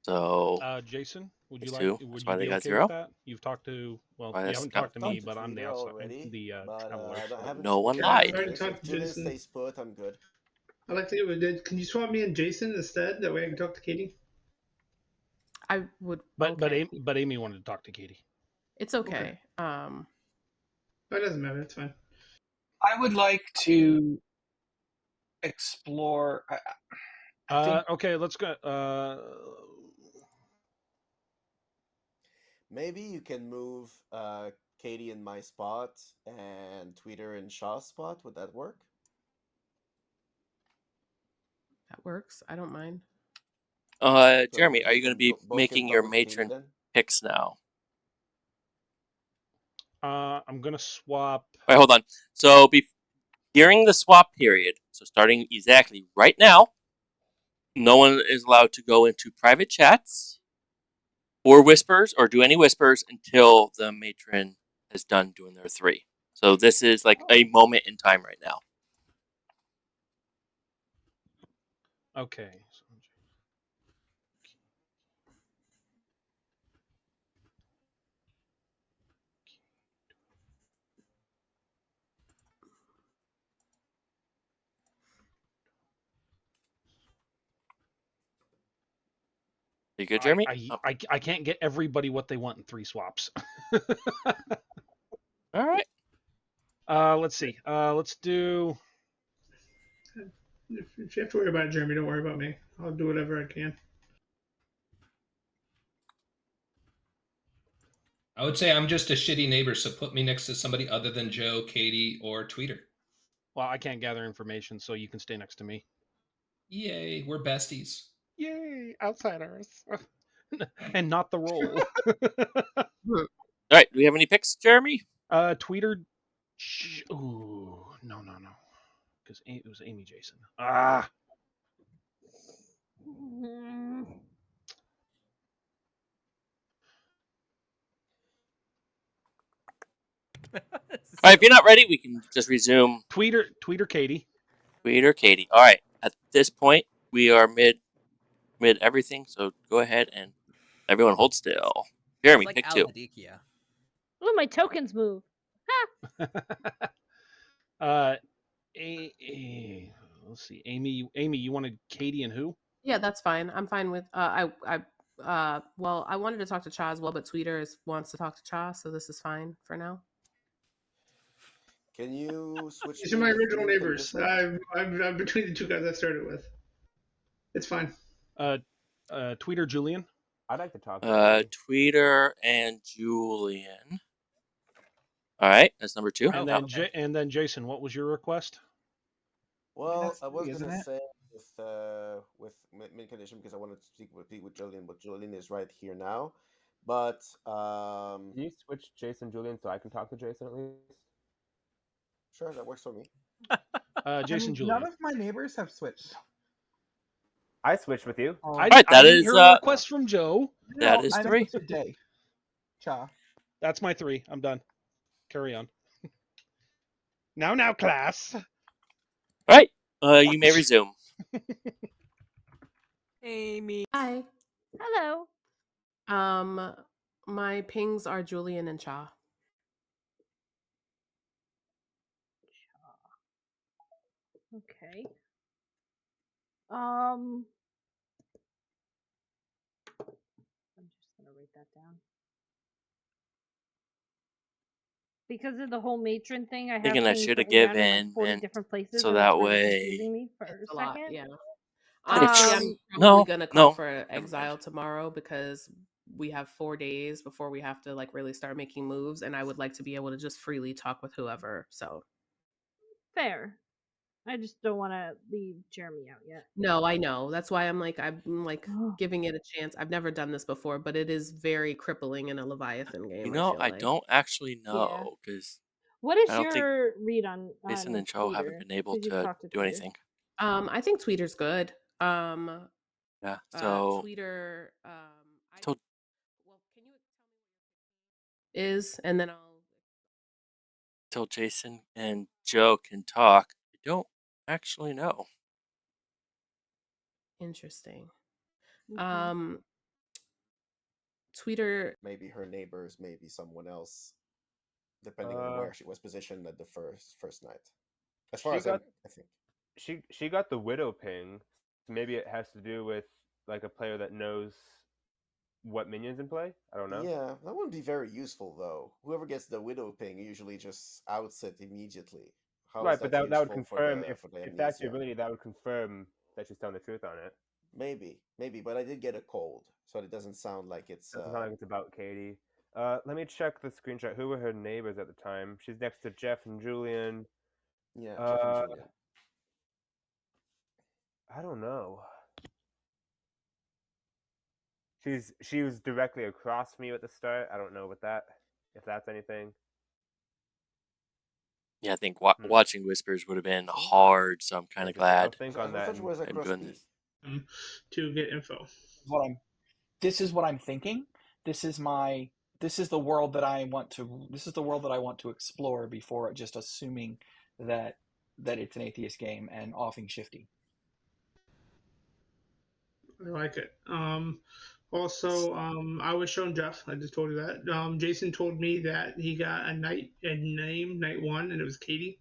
So Jason, would these you two, like? Would that's you why they be got okay 0. with that? You've talked to you haven't talked to me, but I'm the outside, already, traveler. I So. haven't No one spoken lied. to Already Jason. talked to Julian Jason. stays put. I'm good. I'd like to give it. Can you swap me and Jason instead? That way I can talk to Katie. I would. But Amy wanted to talk to Katie. It's okay. It doesn't matter. It's fine. I would like to explore. I think. Okay, let's go. Maybe you can move Katie in my spot and Tweeter in Shaw's spot. Would that work? That works. I don't mind. Jeremy, are you going to be both making get your double Katie matron then? picks now? I'm gonna swap. Wait, hold on. So during the swap period, so starting exactly right now, no one is allowed to go into private chats or whispers or do any whispers until the matron is done doing their 3. So this is like a moment in time right now. Okay. You good, Jeremy? I can't get everybody what they want in 3 swaps. All right. Let's see. Let's do. If you have to worry about it, Jeremy, don't worry about me. I'll do whatever I can. I would say I'm just a shitty neighbor, so put me next to somebody other than Joe, Katie, or Tweeter. Well, I can't gather information, so you can stay next to me. Yay, we're besties. Yay, outsiders. And not the role. All right, do we have any picks, Jeremy? Tweeter. Ooh, no. Because it was Amy Jason. Ah. All right, if you're not ready, we can just resume. Tweeter Katie. Tweeter Katie. All right, at this point, we are mid everything, so go ahead and everyone hold still. Jeremy, like pick 2. Oh, my tokens move. Let's see. Amy, you wanted Katie and who? Yeah, that's fine. I'm fine with. Well, I wanted to talk to Cha as well, but Tweeter wants to talk to Cha, so this is fine for now. Can you switch? These are my original neighbors. I'm between the 2 guys I started with. It's fine. Tweeter Julian. I'd like to talk. Tweeter and Julian. All right, that's number 2. And then Jason, what was your request? Well, I was gonna say with mid condition because I wanted to speak with Julian, but Julian is right here now. But can you switch Jason Julian so I can talk to Jason at least? Sure, that works for me. Jason Julian. None of my neighbors have switched. I switched with you. I didn't hear a request from Joe. That is 3 today. Cha. That's my 3. I'm done. Carry on. Now, class. All right, you may resume. Amy. Hi. Hello. My pings are Julian and Cha. I'm just gonna write that down. Because of the whole matron thing, I have I things should have written down in like given, 40 and different places, so and it's that really way. confusing me for It's a a lot, second. yeah. Honestly, I'm probably gonna call for exile tomorrow because we have 4 days before we have to like really start making moves, and I would like to be able to just freely talk with whoever. So fair. I just don't want to leave Jeremy out yet. No, I know. That's why I'm like giving it a chance. I've never done this before, but it is very crippling in a Leviathan game. I don't actually know because what is your read on Jason and Joe haven't been able to do anything. I think Tweeter's good. Yeah. So Tweeter. Can you is, and then till Jason and Joe can talk. I don't actually know. Interesting. Tweeter. Maybe her neighbors, maybe someone else, depending on where she was positioned at the first night. As far as I think. She got the widow ping. Maybe it has to do with like a player that knows what minions in play. I don't know. Yeah, that wouldn't be very useful though. Whoever gets the widow ping usually just outs it immediately. How right, is but that that would confirm for the if that's your ability, that would confirm that she's telling the truth on it. Maybe, but I did get a cold, so it doesn't sound like it's. Doesn't sound like it's about Katie. Let me check the screenshot. Who were her neighbors at the time? She's next to Jeff and Julian. Yeah, Jeff and Julian. I don't know. She was directly across from you at the start. I don't know if that's anything. Yeah, I think watching Whispers would have been hard, so I'm kind of glad. I'll think on that. I'm doing this to get info. This is what I'm thinking. This is the world that I want to explore before just assuming that it's an atheist game and offing Shifty. I like it. Also, I was shown Jeff. I just told you that. Jason told me that he got a name, night one, and it was Katie.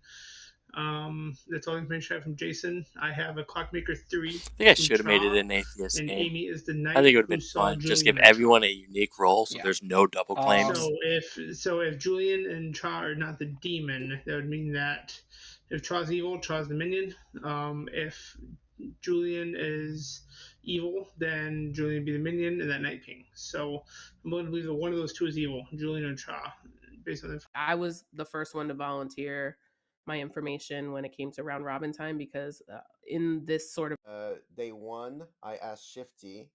That's all the information I have from Jason. I have a Clockmaker 3. I think I should have made it an atheist and game. Amy is the knight. I think it would have been fun. Just give everyone a unique role, so there's no double claims. So if Julian and Cha are not the demon, that would mean that if Cha's evil, Cha's the minion. If Julian is evil, then Julian would be the minion and that Night King. So I'm going to believe that one of those two is evil, Julian or Cha, based on I was the first one to volunteer my information when it came to round robin time because in this sort of day one, I asked Shifty,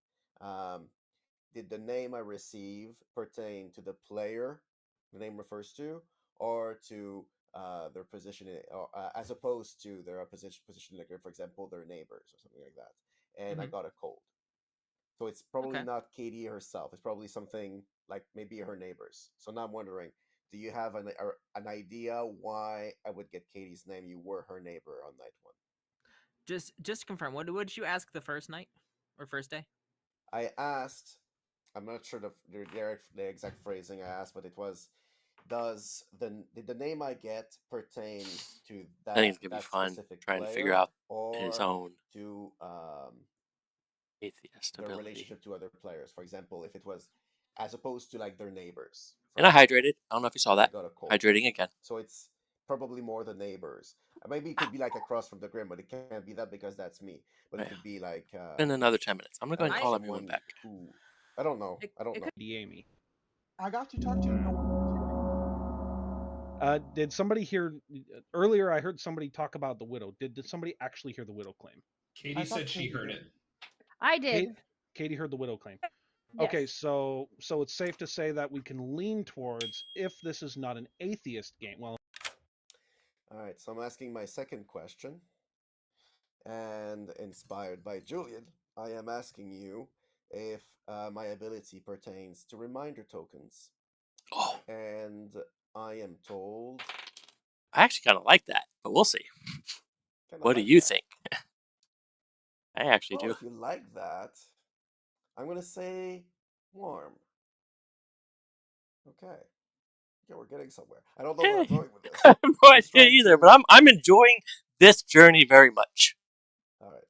did the name I receive pertain to the player the name refers to, or to their position, or as opposed to their position, like for example, their neighbors or something like that. And I got a cold. So it's probably not Katie herself. It's probably something like maybe her neighbors. So now I'm wondering, do you have an idea why I would get Katie's name? You were her neighbor on night one. Just to confirm, what did you ask the first night or first day? I asked, I'm not sure the exact phrasing I asked, but it was, did the name I get pertain to that? I think it's gonna be fun trying to figure out his own to atheist their ability. relationship to other players. For example, if it was as opposed to like their neighbors. And I hydrated. I don't know if you saw that. Hydrating again. So it's probably more the neighbors. Maybe it could be like across from the Grim, but it can't be that because that's me. But it could be like in another 10 minutes. I'm gonna go ahead and call everyone back. I don't know. Amy. I got to talk to no one. Did somebody hear earlier? I heard somebody talk about the widow. Did somebody actually hear the widow claim? Katie said she heard it. I did. Katie heard the widow claim. Yes. Okay, so it's safe to say that we can lean towards, if this is not an atheist game. Well, all right. So I'm asking my second question, and inspired by Julian, I am asking you if my ability pertains to reminder tokens. Oh. And I am told... I actually kind of like that, but we'll see. What do you think? I actually do. If you like that, I'm going to say warm. Okay. Yeah, we're getting somewhere. I don't know where I'm going with this. I have no idea either, but I'm enjoying this journey very much. All right.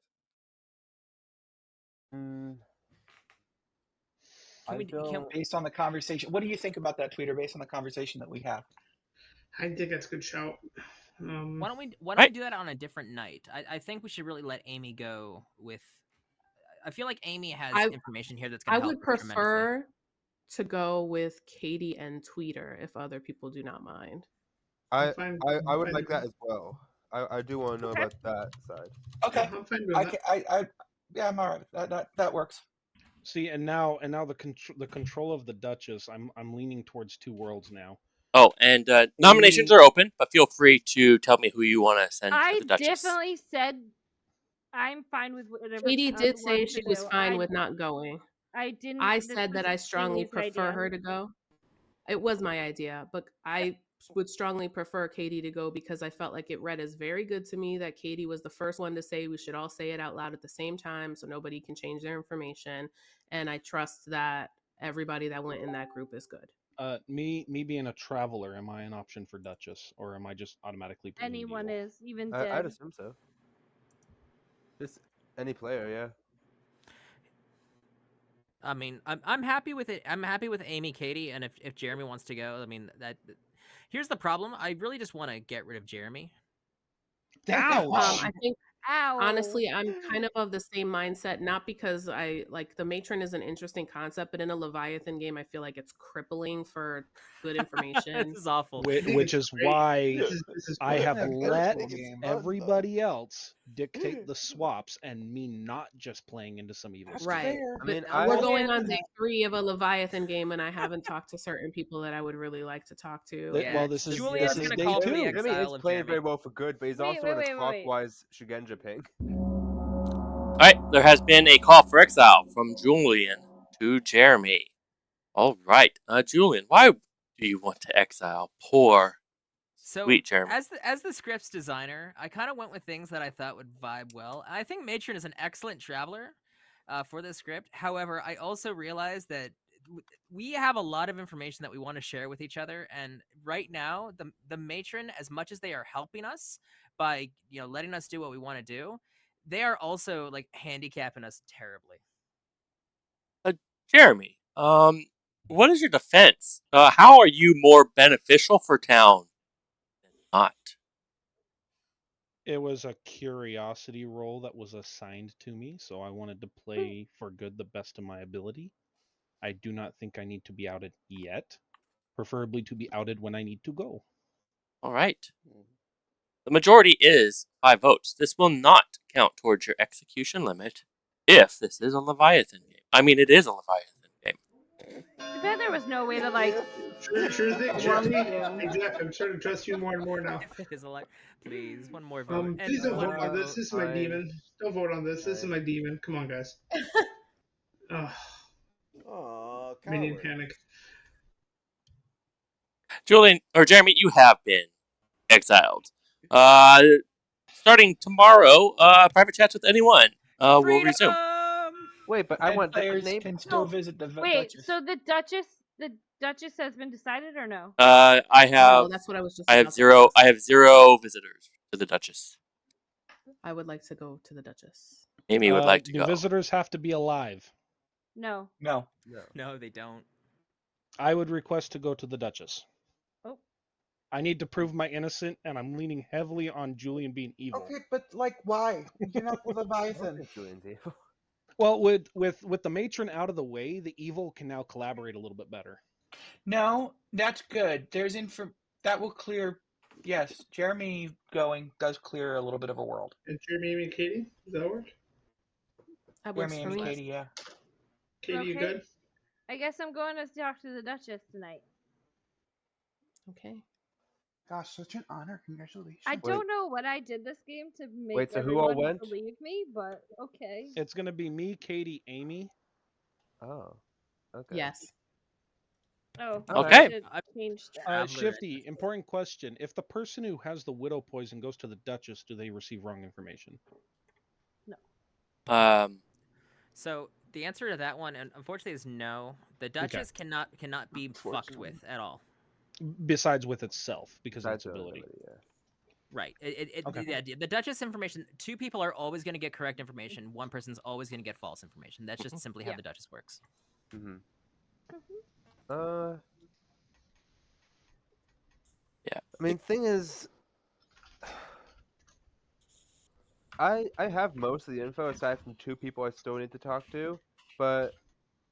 Based on the conversation, what do you think about that, Tweeter? Based on the conversation that we have, I think that's a good shout. Why don't we do that on a different night? I think we should really let Amy go with. I feel like Amy has information here that's going to help. I would prefer to go with Katie and Tweeter if other people do not mind. I would like that as well. I do want to know about that side. Okay. I'm fine with that. Yeah, I'm all right. That works. See, and now the control of the Duchess, I'm leaning towards Two Worlds now. Oh, and nominations are open, but feel free to tell me who you want to send to the Duchess. I definitely said I'm fine with whatever. Katie did say she was fine with not going. I didn't. I said that I strongly prefer her to go. It was my idea, but I would strongly prefer Katie to go because I felt like it read as very good to me that Katie was the first one to say we should all say it out loud at the same time so nobody can change their information. And I trust that everybody that went in that group is good. Me being a traveler, am I an option for Duchess, or am I just automatically anyone evil? is, even dead? I'd assume so. Just any player, yeah. I mean, I'm happy with it. I'm happy with Amy, Katie, and if Jeremy wants to go, I mean that. Here's the problem. I really just want to get rid of Jeremy. I think honestly, I'm kind of the same mindset. Not because I like the matron is an interesting concept, but in a Leviathan game, I feel like it's crippling for good information. This is awful. Which is why I have let everybody else dictate the swaps and me not just playing into some evil. Right. I mean, we're going on day 3 of a Leviathan game, and I haven't talked to certain people that I would really like to talk to. Well, this is day 2. Jimmy is playing very well for good, but he's also in a clockwise Shugenja ping. All right, there has been a call for exile from Julian to Jeremy. All right, Julian, why do you want to exile poor sweet Jeremy? As the scripts designer, I kind of went with things that I thought would vibe well. I think Matron is an excellent traveler for this script. However, I also realized that we have a lot of information that we want to share with each other, and right now, the Matron, as much as they are helping us by letting us do what we want to do, they are also like handicapping us terribly. Jeremy, what is your defense? How are you more beneficial for town than not? It was a curiosity role that was assigned to me, so I wanted to play for good the best of my ability. I do not think I need to be outed yet, preferably to be outed when I need to go. All right. The majority is 5 votes. This will not count towards your execution limit if this is a Leviathan game. I mean, it is a Leviathan game. I bet there was no way to like. Sure thing, Jeremy. Exactly. I'm starting to trust you more and more now. Please, one more vote. Please don't vote on this. This is my demon. Don't vote on this. This is my demon. Come on, guys. Minion panic. Julian or Jeremy, you have been exiled. Starting tomorrow, private chats with anyone will resume. Wait, but I want players can still visit the Wait, Duchess. so the Duchess has been decided or no? I have. No, that's what I was just. I have 0. I have 0 visitors to the Duchess. I would like to go to the Duchess. Amy would like to do go. Do visitors have to be alive? No. No, they don't. I would request to go to the Duchess. Oh. I need to prove my innocence, and I'm leaning heavily on Julian being evil. Okay, but like, why? You're not the Leviathan. Julian's evil. Well, with the matron out of the way, the evil can now collaborate a little bit better. No, that's good. There's that will clear. Yes, Jeremy going does clear a little bit of a world. And Jeremy, Amy, Katie, does that work? That works Jeremy, for me. Katie, yeah. Katie, you good? I guess I'm going to talk to the Duchess tonight. Okay. Gosh, such an honor! Congratulations. I don't know what I did this game to make Wait, so who all everyone went? believe me, but okay. It's gonna be me, Katie, Amy. Oh. Okay. Yes. Oh. Okay. I've changed that. Shifty, important question. If the person who has the widow poison goes to the Duchess, do they receive wrong information? No. So the answer to that one, unfortunately, is no. The Duchess cannot be fucked with at all. Besides with itself, because of its ability. Right. Okay. The Duchess information. 2 people are always going to get correct information. 1 person's always going to get false information. That's just simply how the Duchess works. Mm-hmm. Yeah. I mean, thing is, I have most of the info aside from 2 people I still need to talk to, but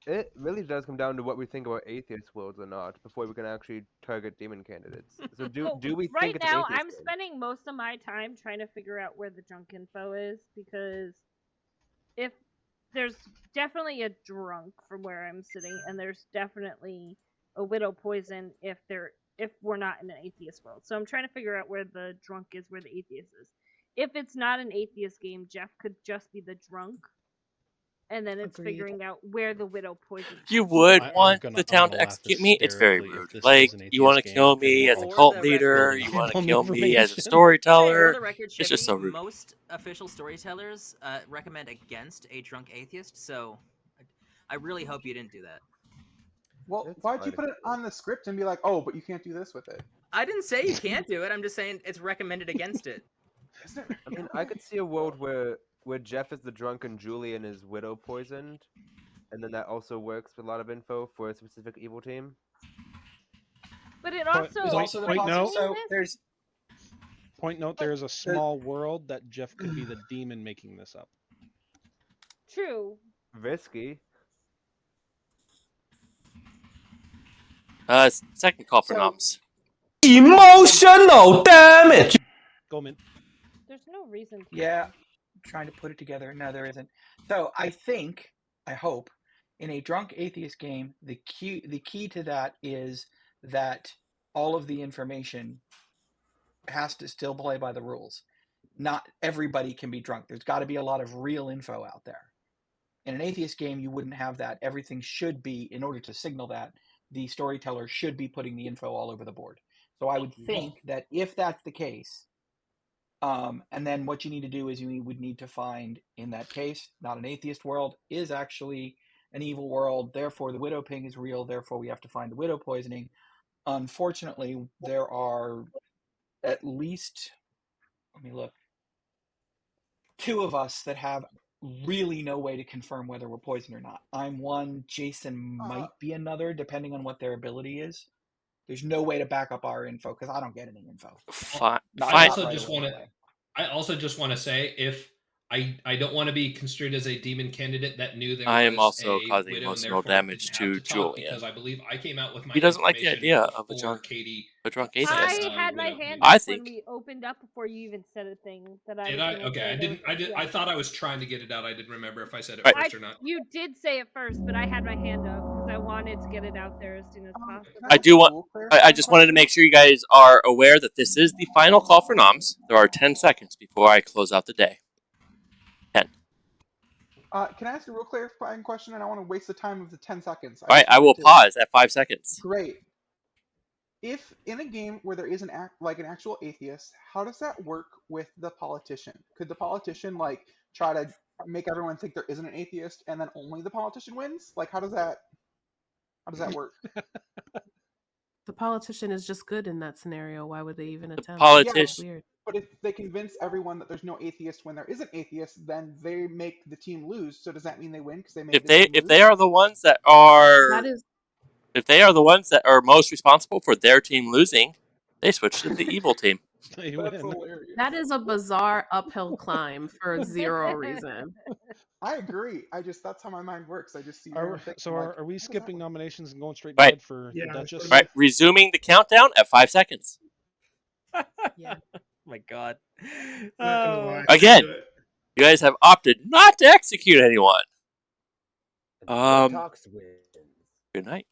it really does come down to what we think about atheist worlds or not before we can actually target demon candidates. So do we right think it's an now atheist I'm game? spending most of my time trying to figure out where the drunk info is, because if there's definitely a drunk from where I'm sitting, and there's definitely a widow poison if we're not in an atheist world. So I'm trying to figure out where the drunk is, where the atheist is. If it's not an atheist game, Jeff could just be the drunk, and then it's Agreed. figuring out where the widow poison is. You would I'm want gonna the town to laugh execute me? It's very hysterically if rude. this Like, was an you want to atheist kill game and me we're as a all cult the leader, building you want to up kill me as a information. For storyteller. the record, It's just so Shippy, rude. most official storytellers recommend against a drunk atheist, so I really hope you didn't do that. Well, It's why'd you fine put it on the script and be like, oh, but you can't do this with it? I didn't say you can't do it. I'm just saying it's recommended against it. Isn't it? I mean, I could see a world where Jeff is the drunk and Julian is widow poisoned, and then that also works with a lot of info for a specific evil team. But it Point- also There's also the point note. So there's Point note: there is a small world that Jeff could be the demon making this up. true. Risky. Second call for So- noms. Emotional damage. Goldman. There's no reason to. Yeah, trying to put it together. No, there isn't. So I hope, in a drunk atheist game, the key to that is that all of the information has to still play by the rules. Not everybody can be drunk. There's got to be a lot of real info out there. In an atheist game, you wouldn't have that. Everything should be, in order to signal that, the storyteller should be putting the info all over the board. So I would think that if that's the case, and then what you need to do is you would need to find, in that case, not an atheist world, is actually an evil world. Therefore, the widow ping is real. Therefore, we have to find the widow poisoning. Unfortunately, there are at least, let me look, 2 of us that have really no way to confirm whether we're poisoned or not. I'm one. Jason might be another, depending on what their ability is. There's no way to back up our info because I don't get any info. I also just want to say, if I don't want to be construed as a demon candidate that knew there I was am also a causing widow emotional and therefore damage didn't have to talk, Julian. because I believe I came out with my He doesn't like the information idea of a before drunk Katie. atheist. I had my hand I up think. when we opened up before you even said a thing that I Did was I? gonna Okay, say I there didn't. was- I did. yeah. I thought I was trying to get it out. I didn't remember if I said it Right. first or not. You did say it first, but I had my hand up because I wanted to get it out there as soon as possible. I do want. I just wanted to make sure you guys are aware that this is the final call for noms. There are 10 seconds before I close out the day. 10. Can I ask a real clarifying question? And I want to waste the time of the 10 seconds. All right, I will pause at 5 seconds. Great. If in a game where there is an actual atheist, how does that work with the politician? Could the politician try to make everyone think there isn't an atheist, and then only the politician wins? How does that work? The politician is just good in that scenario. Why would they even attempt? Politician. Yeah, weird. But if they convince everyone that there's no atheist when there is an atheist, then they make the team lose. So does that mean they win because they made the team lose? If they are the ones that are That is. If they are the ones that are most responsible for their team losing, they switch to the evil team. That's hilarious. That is a bizarre uphill climb for zero reason. I agree. That's how my mind works. I just see. Are we skipping nominations and going straight Right. to for the Duchess? Right. Resuming the countdown at 5 seconds. Yeah. Oh my God. Again, you guys have opted not to execute anyone. Good night.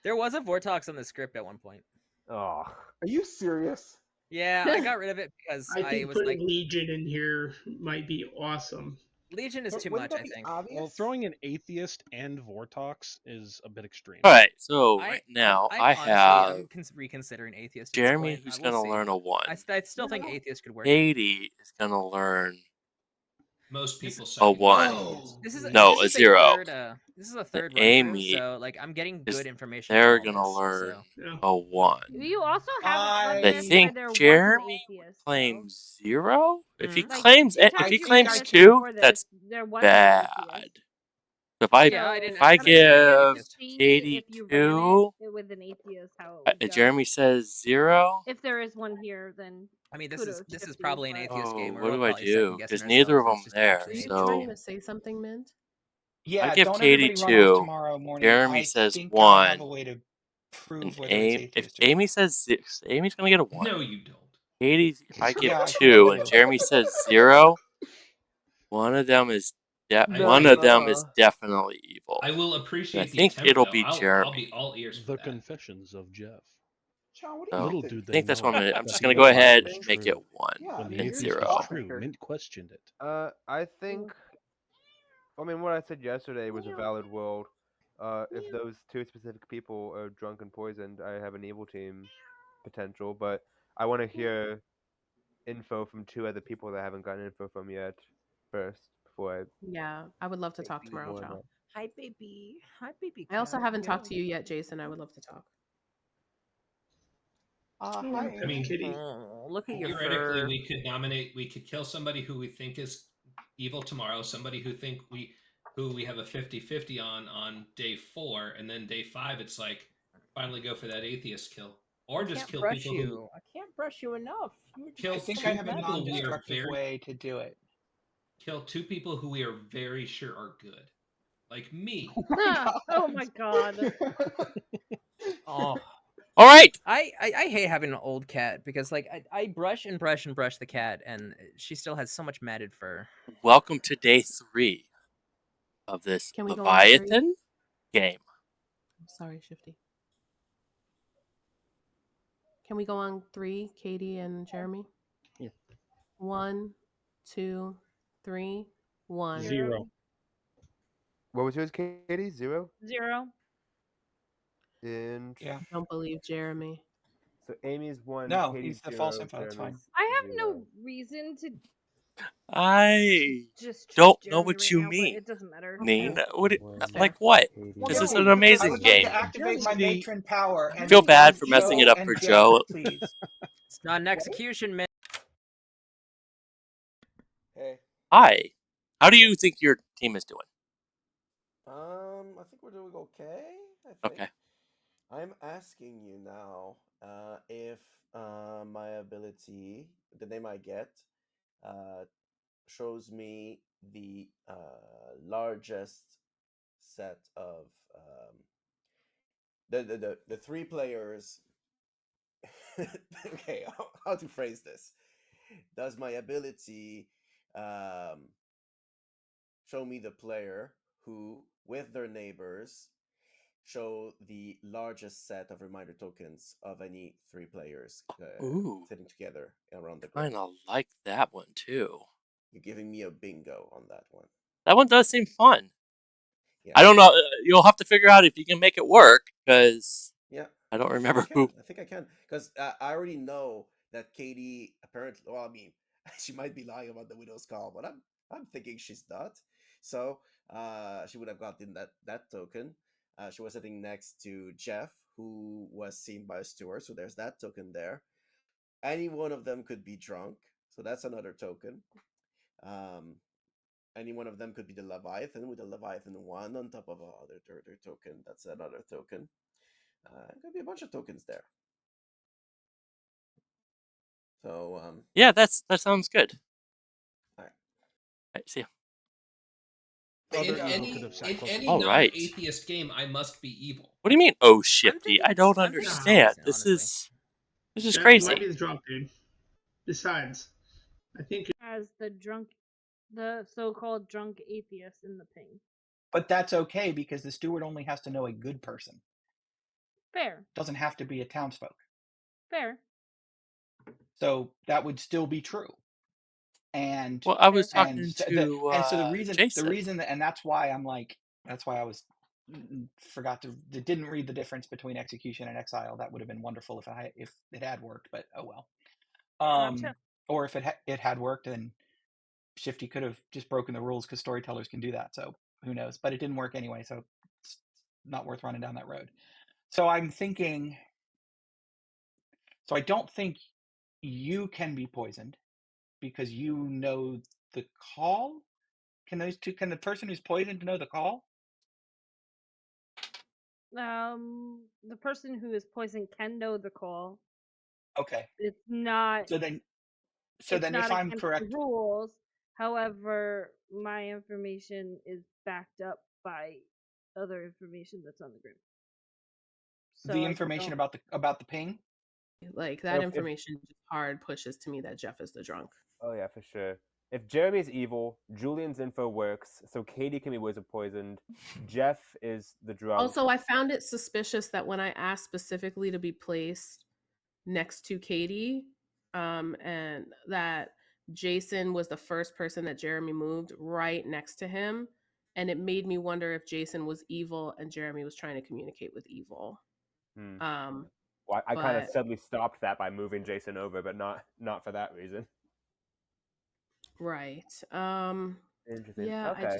There was a Vortox on the script at one point. Oh. Are you serious? Yeah, I got rid of it because I think was putting like, Legion in here might be awesome. Legion is too much, I think. Well, throwing an atheist and Vortox is a bit extreme. All right, so right now I honestly, have I'm reconsidering atheist. Jeremy, at this who's point. going to learn a 1. I still think atheist could work. Katie is going to learn Most people say a 1. This is a 0. Third, This is a third run Amy, through, so like I'm getting good information. They're from gonna all this, learn so. a 1. You also have a I contest think where there was an Jeremy atheist. claims 0. If he Like, claims you if he told claims Justin 2, before that that's there was bad. an atheist. If I Yeah, I didn't- if I I didn't say give See Katie if you 2, ran it with an atheist, how it would go. Jeremy says 0. If there is one here, then I mean, this kudos, is Shifty, probably an but- atheist game. Oh, Where what we're do I probably do? second-guessing Because neither of ourselves them versus there. actually Are you an So trying to say something, Mint? Yeah, I give don't Katie everybody run off 2. tomorrow morning. Jeremy I says think 1. I have a way to prove whether it's If atheist or Amy not. says 6, Amy's gonna get a 1. No, you don't. Katie, if I give Yeah, I think 2 you and do. Jeremy says 0, one of them is definitely evil. I will appreciate I the think attempt, it'll though. be I'll Jeremy. be all ears for The that. Confessions of Jeff. Sean, what do So, you Little think? do I they think that's know what I'm that just the gonna go ahead atheist and was make it true. 1 Yeah, When the and atheist 0. was Lost true, Victor. Mint questioned it. I think. I mean, what I said yesterday was a valid world. If those two specific people are drunk and poisoned, I have an evil team potential. But I want to hear info from 2 other people that I haven't gotten info from yet first before I. Yeah, I would love to make talk any tomorrow, more on Chow. that. Hi, baby. Hi, baby. I also cat. haven't talked Yeah. to you yet, Jason. I would love to talk. Hi, I mean, Amy. Oh, look at your theoretically, fur. we could kill somebody who we think is evil tomorrow, somebody who we have a 50-50 on day 4, and then day 5 it's like finally go for that atheist kill. Or just kill people who I can't brush you enough. I think I have a non-destructive way to do it. Kill 2 people who we are very sure are good. Like me. Oh my god. Oh. All right. I hate having an old cat because like I brush and brush and brush the cat and she still has so much matted fur. Welcome to day 3 of this Leviathan game. I'm sorry, Shifty. Can we go on 3, Katie and Jeremy? Yeah. 1, 2, 3, 1. 0. What was yours, Katie? 0? 0. And Yeah. Don't believe Jeremy. So Amy's 1. No, Katie's he's the 0, false info. That's Jeremy's fine. I have 0. no reason to I just don't trust know Jeremy what right you now, but mean. it doesn't matter. Neen, what? That's Like fair. what? Katie. This is No, an amazing I would game. like to activate my See, matron power I and feel bad kill for messing it Joe up and for Jeff, Joe. please. It's not an execution, man. Hey. Hi. How do you think your team is doing? I think we're doing okay. I think. Okay. I'm asking you now if my ability, the name I get, shows me the largest set of the 3 players. Okay, how to phrase this? Does my ability show me the player who, with their neighbors, show the largest set of reminder tokens of any 3 players sitting together around the grid? Kind of like that one too. You're giving me a bingo on that one. That one does seem fun. Yeah. I don't know. You'll have to figure out if you can make it work because I don't remember who. I think I can because I already know that Katie apparently. Well, I mean, she might be lying about the Widow's Call, but I'm thinking she's not. So she would have gotten that token. She was sitting next to Jeff, who was seen by a steward. So there's that token there. Any one of them could be drunk, so that's another token. Any one of them could be the Leviathan with the Leviathan 1 on top of another token. That's another token. It could be a bunch of tokens there. So yeah, that sounds good. All right, see ya. In any All right. non-atheist game, I must be evil. What do you mean, oh shifty? I don't understand. This is That crazy. might be the drunk dude. Besides, I think as the so-called drunk atheist in the ping. But that's okay because the steward only has to know a good person. Fair. Doesn't have to be a townsfolk. Fair. So that would still be true. And well, I was talking and to and so the reason Jason. And that's why I'm like, that's why I was didn't read the difference between execution and exile. That would have been wonderful if it had worked, but oh well. Gotcha. Or if it had worked, then Shifty could have just broken the rules because storytellers can do that. So who knows? But it didn't work anyway, so it's not worth running down that road. So I'm thinking. So I don't think you can be poisoned because you know the call. Can the person who's poisoned know the call? The person who is poisoned can know the call. Okay. It's not. So then Not if I'm against correct, the rules. However, my information is backed up by other information that's on the grid. So the information about the ping. Like that information just hard pushes to me that Jeff is the drunk. Oh yeah, for sure. If Jeremy's evil, Julian's info works, so Katie can be wizard poisoned. Jeff is the drunk. Also, I found it suspicious that when I asked specifically to be placed next to Katie, and that Jason was the first person that Jeremy moved right next to him, and it made me wonder if Jason was evil and Jeremy was trying to communicate with evil. Well, I kind of suddenly stopped that by moving Jason over, but not for that reason. Right. Interesting. Yeah, okay.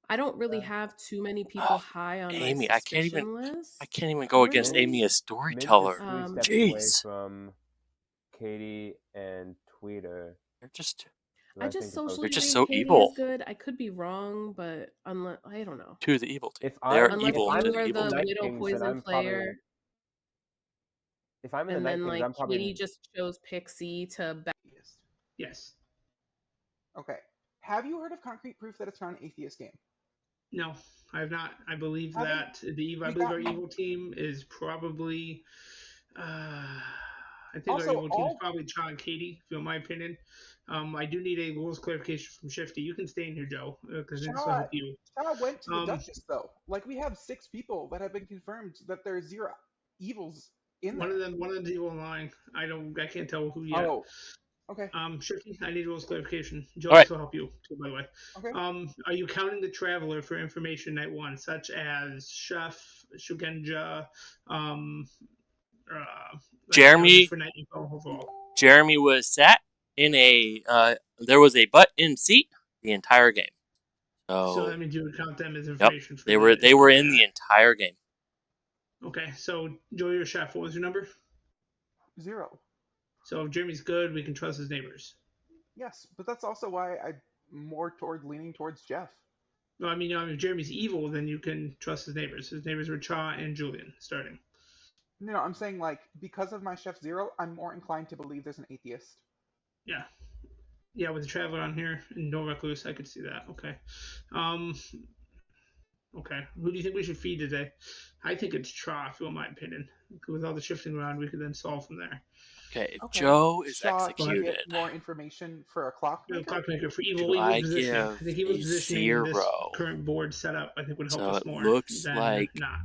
I don't really have too many people high on Amy, my suspicion list. I can't even go against Amy as storyteller. Jeez. Away from Katie and Tweeter. They're just. I just socially they're just think so Katie evil. is good. I could be wrong, but unless I don't know. To the evil team. They're evil to the evil team. Widow poison player. If I'm in and the then Night like Kings, I'm probably Katie just chose Pixie to back. Yes. Okay. Have you heard of concrete proof that it's not an atheist game? No, I have not. I believe that our evil team is probably. I think our evil team is probably Cha and Katie, in my opinion. I do need a rules clarification from Shifty. You can stay in here, Joe, because this will help you. Cha went to the Duchess, though. Like, we have 6 people that have been confirmed that there's 0 evils in there. One of them's evil and lying. I can't tell who yet. Oh. Okay. Shifty, I need rules clarification. Joe, All right. This will help you too, by the way. Okay. Are you counting the Traveler for information night 1, such as Chef, Shugenja, Jeremy? For night info overall? Jeremy was sat in a. There was a butt-in seat the entire game. So that means you would count them as information. Yep. They were in the entire game. Okay, so Joe, your Chef, what was your number? 0. So if Jeremy's good, we can trust his neighbors. Yes, but that's also why I'm more leaning towards Jeff. No, I mean, if Jeremy's evil, then you can trust his neighbors. His neighbors were Cha and Julian starting. No, I'm saying, like, because of my Chef 0, I'm more inclined to believe there's an atheist. Yeah. Yeah, with the Traveler on here and no Recluse, I could see that. Okay. Okay. Who do you think we should feed today? I think it's Trough, in my opinion. With all the shifting around, we could then solve from there. Okay, if Joe is executed. Get more information for a clockmaker? Clockmaker for evil positioning. I think evil positioning in this current board setup, I think would help us more. So it looks like not.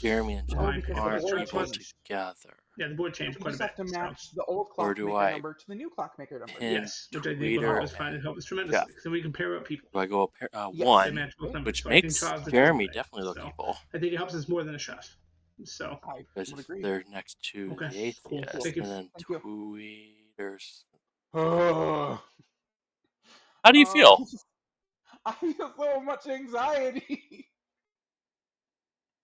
Jeremy and Jeff aren't evil together. Yeah, the board changed quite a bit. You just have to match the old clockmaker number to the new clockmaker number. Yes, which I think will help us find and help us tremendously. So we can pair up people. Do I go one, which makes Jeremy definitely look evil. I think it helps us more than a Chef. So I would agree. They're next to the Atheist, cool. and then Tweeters. How do you feel? I feel so much anxiety.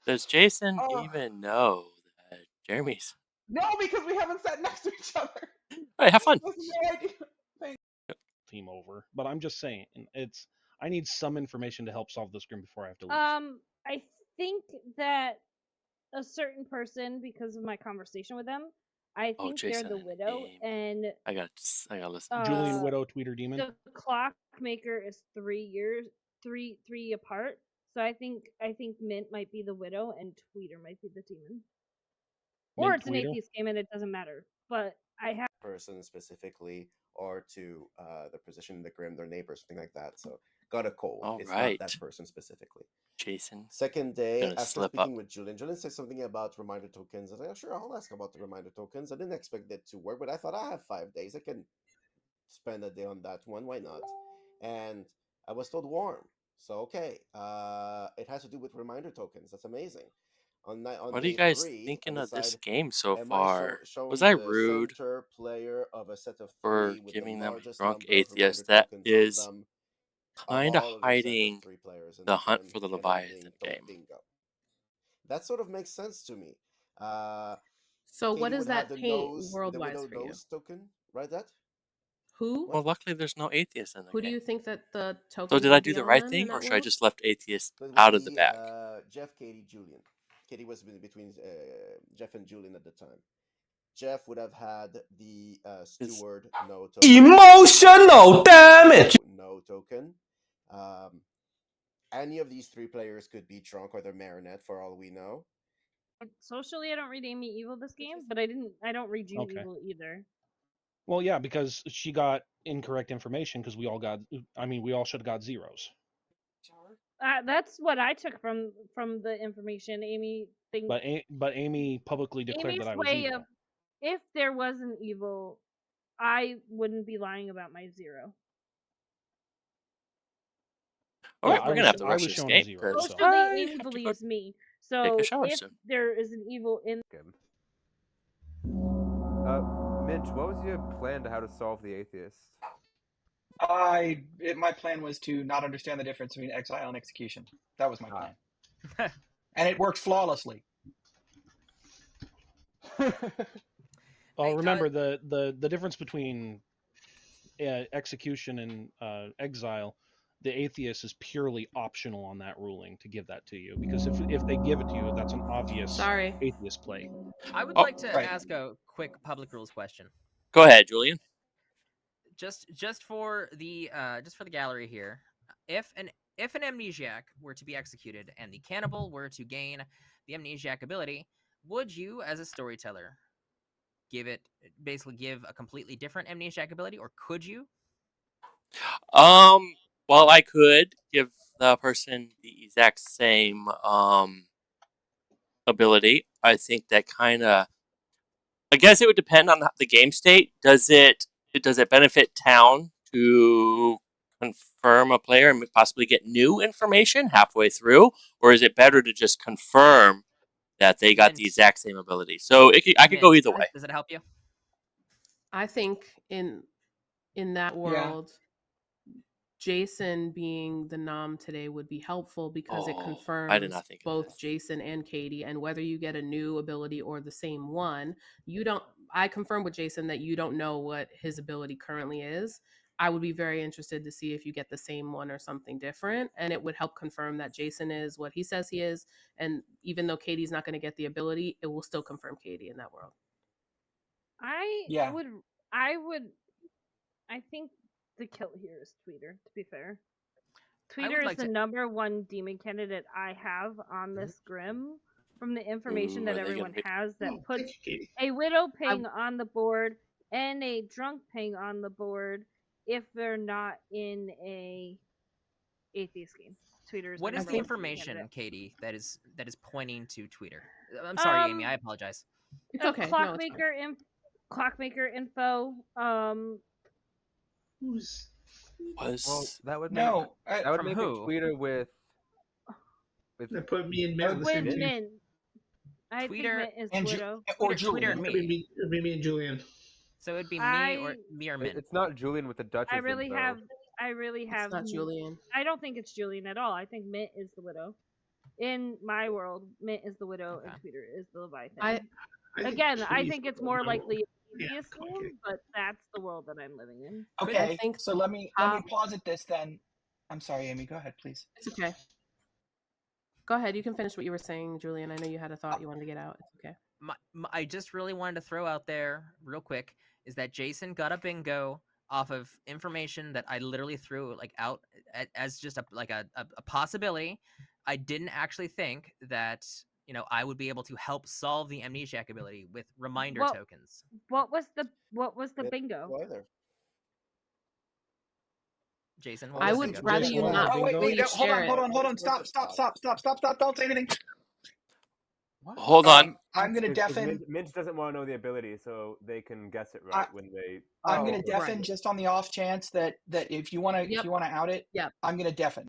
Does Jason even know that Jeremy's? No, because we haven't sat next to each other. All right, have fun. No idea. Team over, but I'm just saying, I need some information to help solve this game before I have to leave. I think that a certain person, because of my conversation with them, I think they're the Widow, and I gotta listen. Julian, Widow, Tweeter, Demon. The clockmaker is 3 years, three apart. So I think Mint might be the Widow and Tweeter might be the Demon. Or it's an atheist game and it doesn't matter. But I have person specifically, or to the position in the Grim, their neighbor, something like that. So got a call. It's not that person specifically. Jason. Second day after speaking with Julian said something about reminder tokens. I was like, sure, I'll ask about the reminder tokens. I didn't expect that to work, but I thought I have 5 days. I can spend a day on that one. Why not? And I was told warm. So okay, it has to do with reminder tokens. That's amazing. On what are you guys thinking of this game so far? Was I rude player of a set of for giving them a drunk atheist that is kind of all of the hiding 3 players in the the hunt game for the and then Leviathan being game. bingo. That sort of makes sense to me. So Katie what does would have that the paint nose, the world-wise widow for you? nose token, right? That Who? Well, luckily there's no atheist in the Who game. do you think that the So tokens did I would do be the right on thing, in or that should I world? just left atheist So it would out of the be, bag? Jeff, Katie, Julian. Katie was between Jeff and Julian at the time. Jeff would have had the steward no token. Emotional damage. No token. Any of these 3 players could be drunk or they're marionette for all we know. Socially, I don't read Amy Evil this game, but I don't read you Evil either. Well, yeah, because she got incorrect information because we all should have got zeros. That's what I took from the information. Amy thinks. But Amy publicly declared Amy's that I was way evil. of, if there was an evil, I wouldn't be lying about my 0. All right, Yeah, we're gonna have to I rush was this shown game a 0. because So. Socially, Amy believes me. So if soon. there is an evil in. Mitch, what was your plan to how to solve the atheist? My plan was to not understand the difference between exile and execution. That was my plan. And it worked flawlessly. Remember the difference between execution and exile. The atheist is purely optional on that ruling to give that to you, because if they give it to you, that's an obvious atheist play. I would like to ask a quick public rules question. Go ahead, Julian. Just for the gallery here, if an amnesiac were to be executed and the cannibal were to gain the amnesiac ability, would you, as a storyteller, give a completely different amnesiac ability, or could you? Well, I could give the person the exact same ability. I think that I guess it would depend on the game state. Does it benefit town to confirm a player and possibly get new information halfway through, or is it better to just confirm that they got the exact same ability? So I could go either way. Does it help you? I think in that world, Jason being the nom today would be helpful because it confirms both Jason and Katie, and whether you get a new ability or the same one, I confirm with Jason that you don't know what his ability currently is. I would be very interested to see if you get the same one or something different, and it would help confirm that Jason is what he says he is, and even though Katie's not going to get the ability, it will still confirm Katie in that world. I think the kill here is Tweeter, to be fair. Tweeter is the #1 demon candidate I have on this Grim from the information that everyone has that puts a Widow ping on the board and a Drunk ping on the board if they're not in a Atheist game. Tweeter is what is the information, Katie, that is pointing to Tweeter? I'm sorry, Amy, I apologize. It's okay. Clockmaker info. That would make who? Tweeter with that put me and Mint. With Mint. I think Mint is Widow. Or Julian. It'd be me and Julian. So it'd be me or Mint. It's not Julian with the Duchess. I really have. It's not Julian. I don't think it's Julian at all. I think Mint is the Widow. In my world, Mint is the Widow and Tweeter is the Leviathan. I think it's more likely Atheist game, but that's the world that I'm living in. Okay, so let me posit this then. I'm sorry, Amy. Go ahead, please. It's okay. Go ahead. You can finish what you were saying, Julian. I know you had a thought you wanted to get out. It's okay. I just really wanted to throw out there real quick is that Jason got a bingo off of information that I literally threw out as just a possibility. I didn't actually think that I would be able to help solve the amnesiac ability with reminder tokens. What was the bingo? Jason, I would rather you not. Wait, hold on. Stop. Don't say anything. What? Hold on. I'm going to deafen. Mint doesn't want to know the ability, so they can guess it right when they. I'm going to deafen just on the off chance that if you want to out it, I'm going to deafen.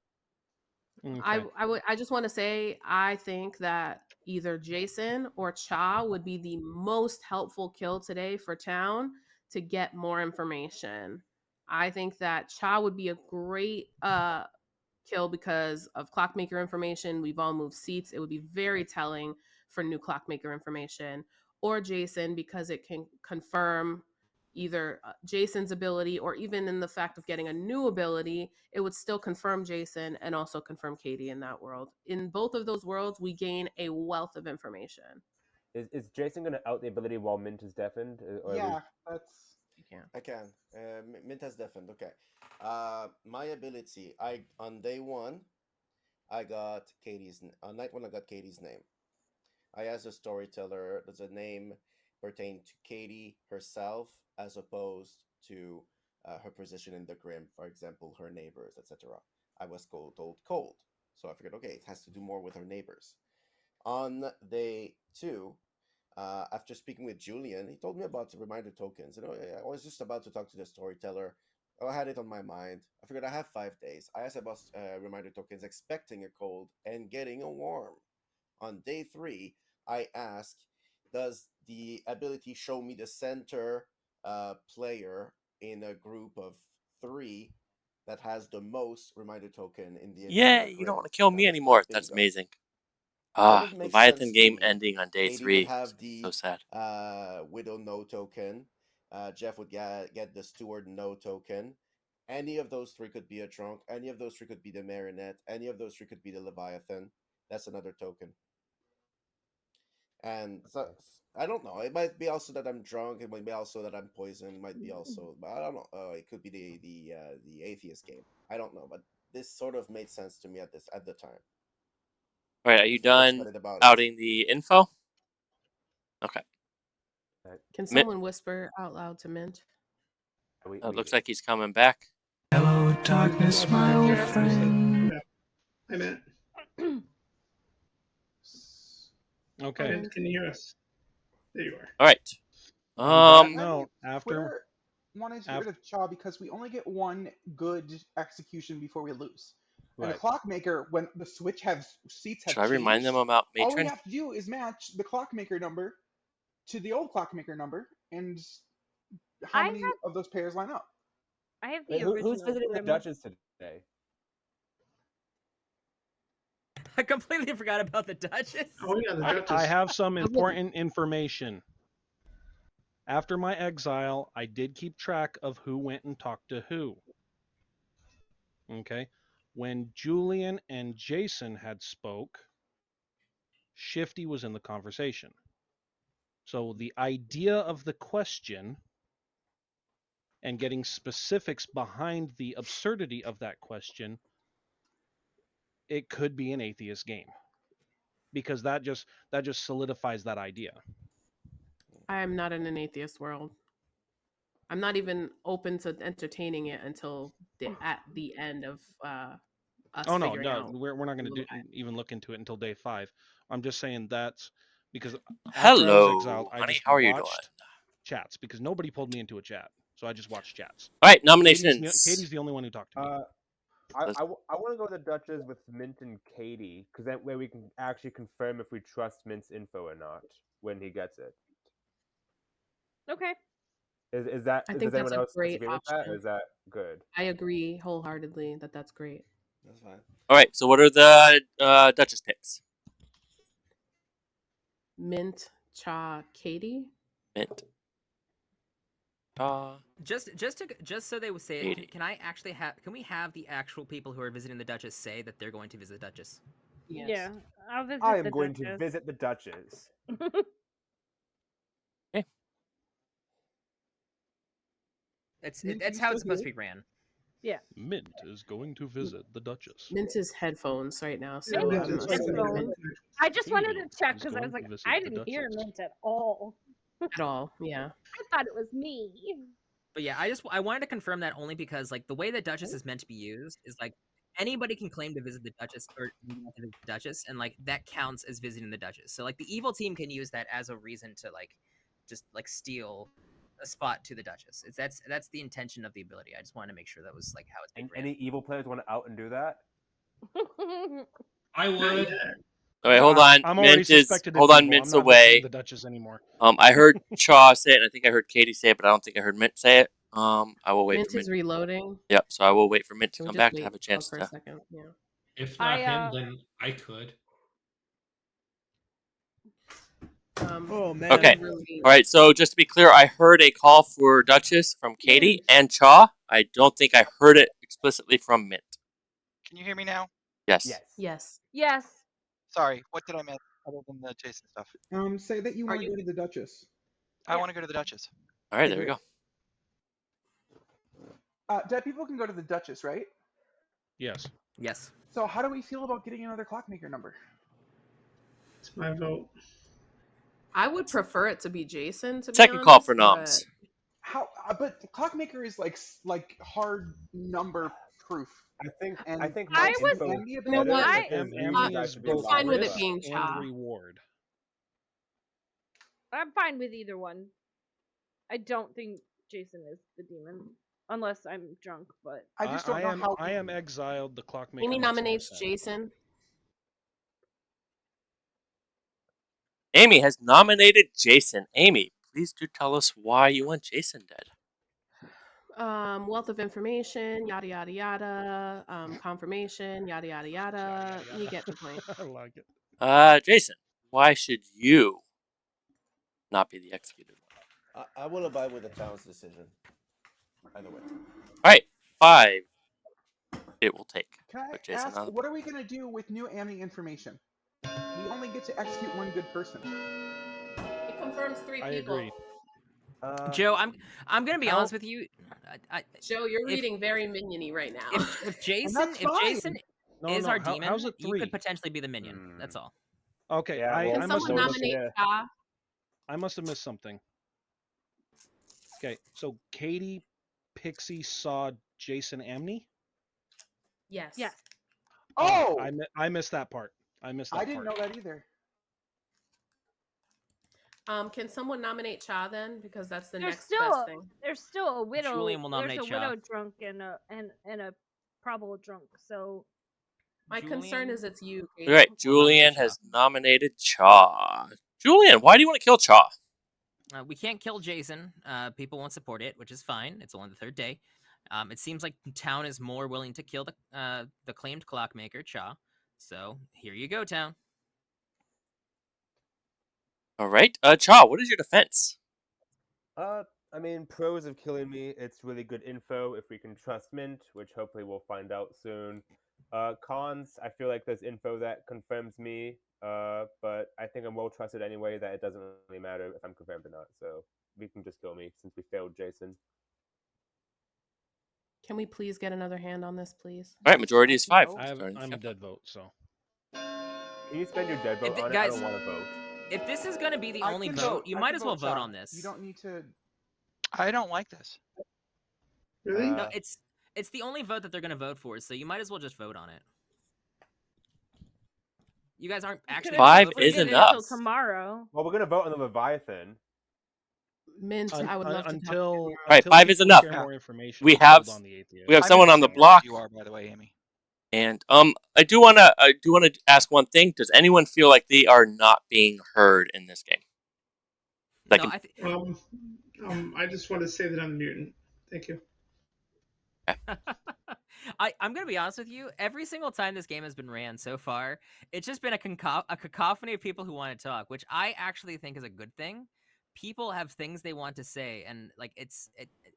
Okay. I just want to say I think that either Jason or Cha would be the most helpful kill today for town to get more information. I think that Cha would be a great kill because of clockmaker information. We've all moved seats. It would be very telling for new clockmaker information. Or Jason, because it can confirm either Jason's ability, or even in the fact of getting a new ability, it would still confirm Jason and also confirm Katie in that world. In both of those worlds, we gain a wealth of information. Is Jason going to out the ability while Mint is deafened? Yeah, that's... I can. Mint has deafened. Okay. My ability, on day one, I got Katie's... On night one, I got Katie's name. I asked the storyteller, does a name pertain to Katie herself as opposed to her position in the Grim, for example, her neighbors, etc. I was told cold. So I figured, okay, it has to do more with her neighbors. On day two, after speaking with Julian, he told me about the reminder tokens. I was just about to talk to the storyteller. I had it on my mind. I figured I have 5 days. I asked about reminder tokens, expecting a cold and getting a warm. On day 3, I asked, does the ability show me the center player in a group of 3 that has the most reminder token in the entire Yeah, you grid? don't want to kill me anymore. That's amazing. Leviathan game ending on day 3. Would have the so sad. Widow no token. Jeff would get the Steward no token. Any of those 3 could be a drunk. Any of those 3 could be the Marionette. Any of those 3 could be the Leviathan. That's another token. And so I don't know. It might be also that I'm drunk. It might be also that I'm poisoned. It might be also, but I don't know. It could be the Atheist game. I don't know, but this sort of made sense to me at the time. All right, are you done outing the info? Okay. Can someone whisper out loud to Mint? It looks like he's coming back. Hello, darkness, my old friend. Hi, Matt. Okay. Can you hear us? There you are. All right. No, after Twitter wanted to get rid of Cha because we only get one good execution before we lose. And the clockmaker, when the seats have Should I remind them about Matron? All we have to do is match the clockmaker number to the old clockmaker number, and how many of those pairs line up? I have the original. Who's visiting the Duchess today? I completely forgot about the Duchess. Oh yeah, the Duchess. I have some important information. After my exile, I did keep track of who went and talked to who. Okay. When Julian and Jason had spoke, Shifty was in the conversation. So the idea of the question and getting specifics behind the absurdity of that question, it could be an Atheist game. Because that just solidifies that idea. I'm not in an Atheist world. I'm not even open to entertaining it until at the end of us figuring out. We're not going to even look into it until day 5. I'm just saying that's because after I was exiled, I just how are you doing? Chats because nobody pulled me into a chat, so I just watched chats. All right, nominations. Katie's the only one who talked to me. I want to go to the Duchess with Mint and Katie because that way we can actually confirm if we trust Mint's info or not when he gets it. Okay. Is that? I think that's a great option. With that, or is that good? I agree wholeheartedly that that's great. That's fine. All right. So what are the Duchess picks? Mint, Cha, Katie. Mint. Just so they would say it, can we have the actual people who are visiting the Duchess say that they're going to visit the Duchess? Yes. Yeah, I'll visit I am going to visit the Duchess. Okay. That's how it's supposed to be ran. Yeah. Mint is going to visit the Duchess. Mint is headphones right now, so I just wanted to check because I was like, I didn't hear Mint at all. At all, yeah. I thought it was me. But yeah, I wanted to confirm that only because like the way the Duchess is meant to be used is like anybody can claim to visit the Duchess or visit the Duchess, and like that counts as visiting the Duchess. So like the evil team can use that as a reason to like just like steal a spot to the Duchess. That's the intention of the ability. I just wanted to make sure that was like how it's being ran. Any evil players want to out and do that? I would. All right, hold on. I'm already suspected. Mint's away. The Duchess anymore. I heard Cha say it, and I think I heard Katie say it, but I don't think I heard Mint say it. I will wait Mint for is Mint. reloading. Yep. So I will wait for Mint to Can we come just back to wait have a chance for to. a second? Yeah. If not him, then I could. Oh man. Okay. Really... All right. So just to be clear, I heard a call for Duchess from Katie and Chaw. I don't think I heard it explicitly from Mint. Can you hear me now? Yes. Yes. Yes. Sorry, what did I miss other than the Jason stuff? Say that you want to go to the Duchess. I want to go to the Duchess. All right, Okay, there we go. Dead people can go to the Duchess, right? Yes. Yes. So how do we feel about getting another clockmaker number? It's my vote. I would prefer it to be Jason, to be Second honest, call for noms. How? But the clockmaker is like hard number proof. I think I Mike's was- info is You know better what? because you Amni guys is should be both fine with it risk being and Cha. reward. I'm fine with either one. I don't think Jason is the demon, unless I'm drunk. But I just don't know how. I am exiled. The clockmaker. Amy makes more nominates sense. Jason. Amy has nominated Jason. Amy, please do tell us why you want Jason dead. Wealth of information, yada yada yada. Confirmation, yada yada yada. You get the point. I like it. Jason, why should you not be the executed one? I will abide with the town's decision. Either way. All right, 5. It will take. Can I Jason ask, what are we gonna do with new Amy information? We only get to execute one good person. It confirms 3 people. I agree. Joe, I'm gonna be honest with you. Joe, you're reading very minion-y right now. If Jason is our demon, how's it 3? you could potentially be the minion. That's all. Okay, Yeah, I Can must someone have nominate Cha? I must have missed something. Okay, so Katie, Pixie saw Jason Amney? Yes. yes. Oh! I missed that part. I didn't know that either. Can someone nominate Cha then? Because that's the There's next still best thing. There's still a widow. Julian will nominate There's a Cha. widow drunk and a probable drunk. So My concern is it's you, Katie. All right, Julian has nominated Cha. Julian, why do you want to kill Cha? We can't kill Jason. People won't support it, which is fine. It's only the 3rd day. It seems like town is more willing to kill the claimed clockmaker, Cha. So here you go, town. All right, Cha, what is your defense? I mean, pros of killing me, it's really good info if we can trust Mint, which hopefully we'll find out soon. Cons, I feel like there's info that confirms me, but I think I'm well trusted anyway that it doesn't really matter if I'm confirmed or not, so we can just kill me since we failed Jason. Can we please get another hand on this, please? All right, majority is 5. I'm a dead vote, so. Can you spend your dead vote on it? I don't want to vote. If this is going to be the only vote, you might as well vote on this. You don't need to. I don't like this. Really? No, it's the only vote that they're going to vote for, so you might as well just vote on it. You guys aren't actually 5 is enough. Until tomorrow. Well, we're gonna vote on the Leviathan. Mint, I would love to until. All right, 5 is people enough. share more information, We we'll have hold on the Atheist. we have someone on the block. You are, by the way, Amy. And I do wanna ask one thing. Does anyone feel like they are not being heard in this game? I just want to say that I'm a mutant. Thank you. I'm going to be honest with you. Every single time this game has been ran so far, it's just been a cacophony of people who want to talk, which I actually think is a good thing. People have things they want to say, and like it's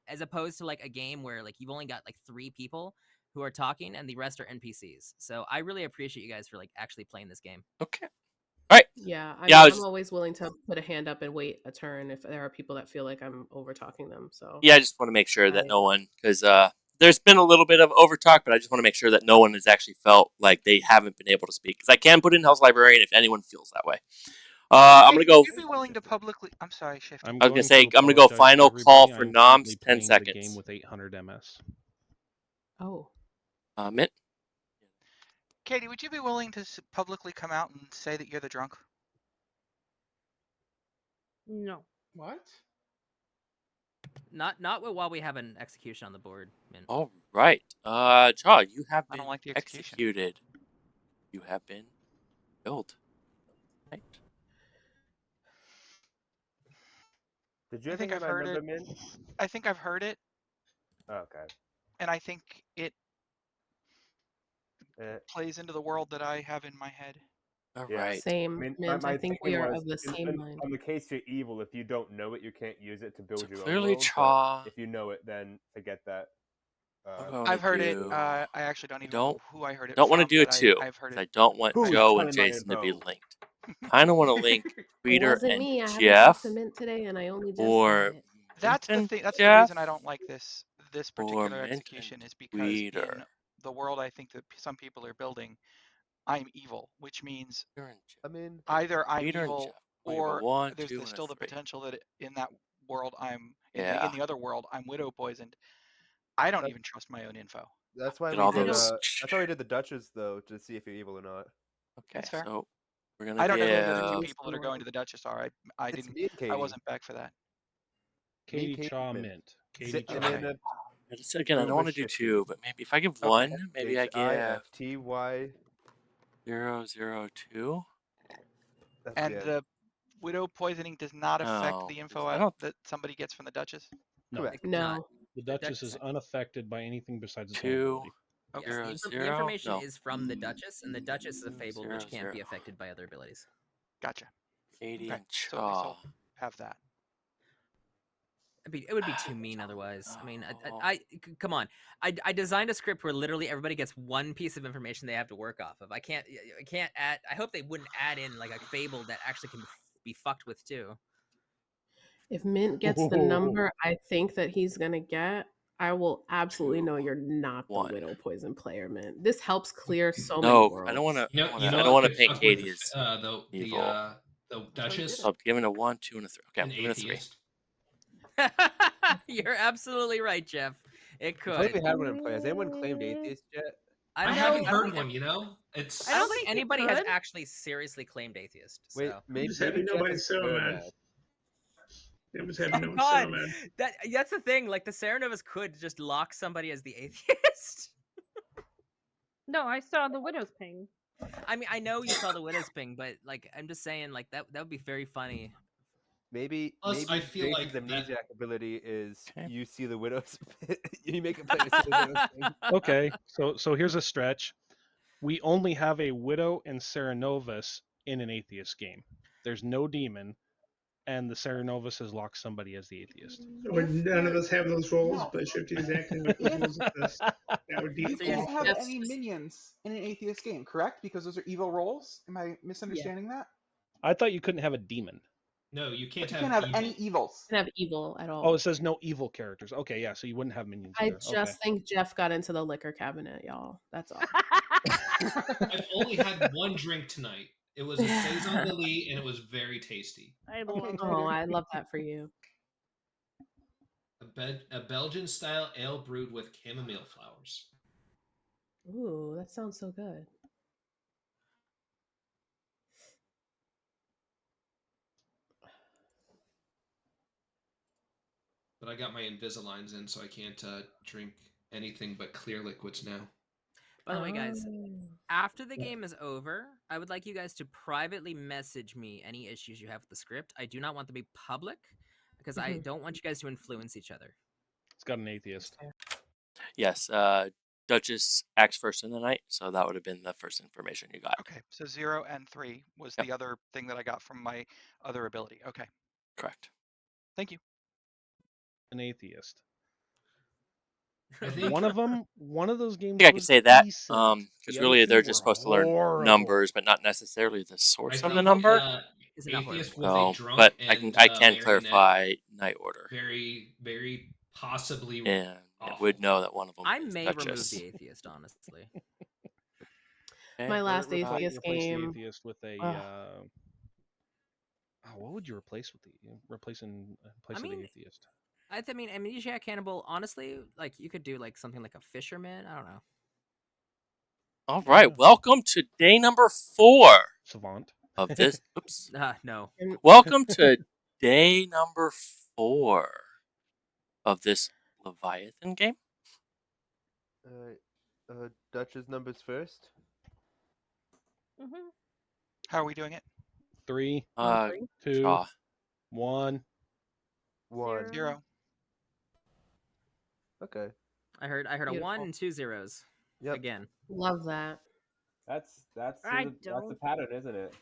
as opposed to like a game where like you've only got like 3 people who are talking and the rest are NPCs. So I really appreciate you guys for like actually playing this game. Okay. All right. Yeah, I'm always willing to put a hand up and wait a turn if there are people that feel like I'm over talking them. So yeah, I just want to make sure that no one, because there's been a little bit of overtalk, but I just want to make sure that no one has actually felt like they haven't been able to speak. Because I can put in Hell's Librarian if anyone feels that way. I'm gonna go. Would you be willing to publicly? I'm sorry, Shift. I was gonna say I'm gonna go final call for noms. 10 seconds. The game with 800 MS. Oh. Mint. Katie, would you be willing to publicly come out and say that you're the drunk? No. What? Not while we have an execution on the board. Mint. All right. Cha, you have been I don't like the execution. executed. You have been killed. Right. Did you I think I've about heard it. Mint? I think I've heard it. Okay. And I think it plays into the world that I have in my head. All Yeah. right. Same. I mean, Mint, I think we are of the same mind. On the case you're evil, if you don't know it, you can't use it to build your clearly own world. Chaw. If you know it, then forget that. I've heard it. I actually don't even know who I heard it don't from. Want to do it too. I've heard it. I don't want Joe and Jason to be linked. Kind of want to link Tweeter and me. I haven't Jeff. talked to Mint today, and I only just or got it. That's the thing. That's the Jeff, reason I don't like this particular execution is because in the world I think that some people are building, I'm evil, which means I mean, either I'm Peter and evil Jeff. or One, there's two, still the three. potential that in that world I'm Yeah. in the other world I'm widow poisoned. I don't even trust my own info. That's why Get we all did. those- That's why we did the Duchess though, to see if you're evil or not. Okay, That's fair. so we're gonna I don't know who the give. other two people that are going to the Duchess are. I It's didn't. me and Katie. I wasn't back for that. Katie Katie, Chaw Mint. Mint. Katie Chaw. And then, Again, I don't want to do two, but maybe if I give one, maybe I give HIFTY. And the widow poisoning does not affect the info that somebody gets from the Duchess? No. Correct. No. The Duchess is unaffected by anything besides its own two. ability. Yes, the information is from the Duchess, and the Duchess is a fable which can't be affected by other abilities. Gotcha. Katie and So at least I'll have that. It would be too mean otherwise. I mean, come on. I designed a script where literally everybody gets one piece of information they have to work off of. I can't add. I hope they wouldn't add in like a fable that actually can be fucked with too. If Mint gets the number I think that he's gonna get, I will absolutely know you're not the widow poison player, Mint. This helps clear so many worlds. I don't want to. I don't want to paint Katie as evil. The Duchess. I'm giving a 1, 2, and a 3. Okay, I'm giving a 3. You're absolutely right, Jeff. It could. I think we had one in play. Has anyone claimed atheist yet? I haven't heard one. You know, I don't think anybody has actually seriously claimed atheist. So. Wait, maybe nobody's so mad. It was having no God, so mad. That's the thing. Like the Serenovas could just lock somebody as the atheist. No, I saw the widow's ping. I mean, I know you saw the widow's ping, but like, I'm just saying, like that would be very funny. Maybe I feel Jason's like amnesiac ability is you see the widow's. You make a player see the widow's thing. Okay, so here's a stretch. We only have a widow and Serenovus in an atheist game. There's no demon, and the Serenovus has locked somebody as the atheist. None of us have those roles, but Shifty is acting like those roles exist. That would be You can't have any minions in an atheist game, correct? Because those are evil roles. Am I misunderstanding that? I thought you couldn't have a demon. No, you can't have. You can't have any evils. You can't have evil at all. Oh, it says no evil characters. Okay, yeah, so you wouldn't have minions. I either. just think Jeff got into the liquor cabinet, y'all. That's all. I've only had one drink tonight. It was a Saison Lily, and it was very tasty. I love it. Oh, I love that for you. A Belgian-style ale brewed with chamomile flowers. Ooh, that sounds so good. But I got my Invisaligns in, so I can't drink anything but clear liquids now. By the way, guys, after the game is over, I would like you guys to privately message me any issues you have with the script. I do not want them to be public because I don't want you guys to influence each other. It's got an atheist. Yes, Duchess acts first in the night, so that would have been the first information you got. Okay, so 0 and 3 was the other thing that I got from my other ability. Okay. Correct. Thank you. An atheist. I think one of those games. I think I can say that because really they're just supposed to learn numbers, but not necessarily the source of the number. Atheist was a drunk but and, I can clarify night order. Very, very possibly. And I would know that one of them. I is may Duchess. remove the atheist, honestly. My last atheist game. The atheist with a. What would you replace with in place of the atheist? I mean, Amnesiac Cannibal, honestly, like, you could do, like, something like a fisherman. I don't know. All right. Welcome to day number 4. Savant. Of this. Oops. No. Welcome to day number 4 of this Leviathan game. Dutch's numbers first. How are we doing it? 3, 2, 1. 1. 0. Okay. I heard a 1 and 2 zeros. Yep. Again. Love that. That's I that's the don't. pattern, isn't it?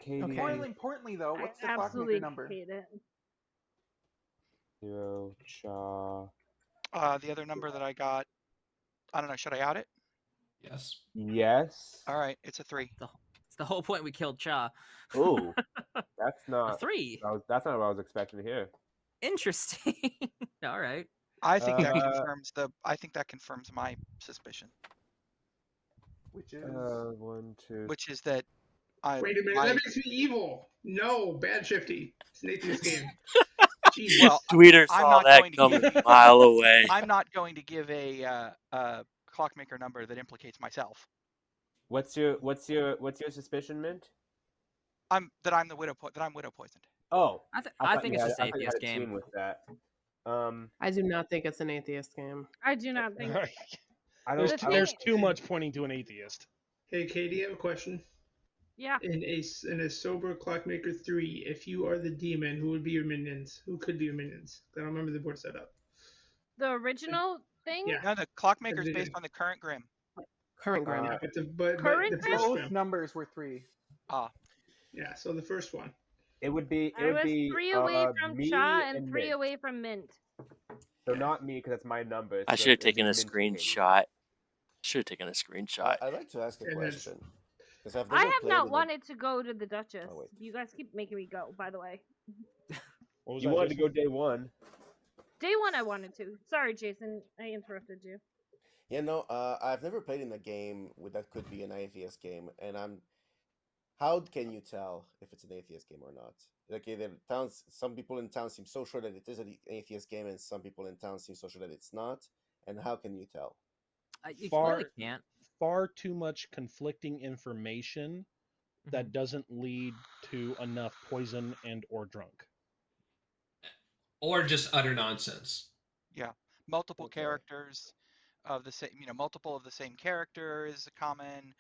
More Okay. importantly, though, what's the I clockmaker absolutely number? hate it. 0 cha. The other number that I got, I don't know. Should I out it? Yes. Yes. All right, it's a 3. It's the whole point we killed Cha. Oh, that's not A 3. That's not what I was expecting to hear. Interesting. All right. I think that confirms my suspicion. Which is 1, 2. Which is that Wait a minute, that makes me evil. No, bad Shifty. It's an atheist game. Jesus. Well, Tweeter saw that coming a mile away. I'm not going to give a clockmaker number that implicates myself. What's your suspicion, Mint? I'm widow poisoned. Oh, I think it's just an atheist game. game. With that. I do not think it's an atheist game. I do not think. There's too much pointing to an atheist. Hey, Katie, I have a question. Yeah. In a sober clockmaker 3, if you are the demon, who would be your minions? Who could be your minions? I don't remember the board setup. The original thing? Yeah. No, the clockmaker is based on the current Grim. Current Grim. But the first both Grim. numbers were 3. Ah. Yeah, so the first one. It would be. I was 3 away from me Cha and 3 Mint. away from Mint. So not me, because that's my number. I should have taken a screenshot. I'd like to ask a question. I have not wanted to go to the Duchess. You guys keep making me go, by the way. You wanted to go day 1. Day 1 I wanted to. Sorry, Jason. I interrupted you. Yeah, no, I've never played in a game that could be an atheist game, and how can you tell if it's an atheist game or not? Like, some people in town seem so sure that it is an atheist game, and some people in town seem so sure that it's not. And how can you tell? You really can't. Far too much conflicting information that doesn't lead to enough poison and or drunk. Or just utter nonsense. Yeah, multiple characters of the same, multiple of the same character is common.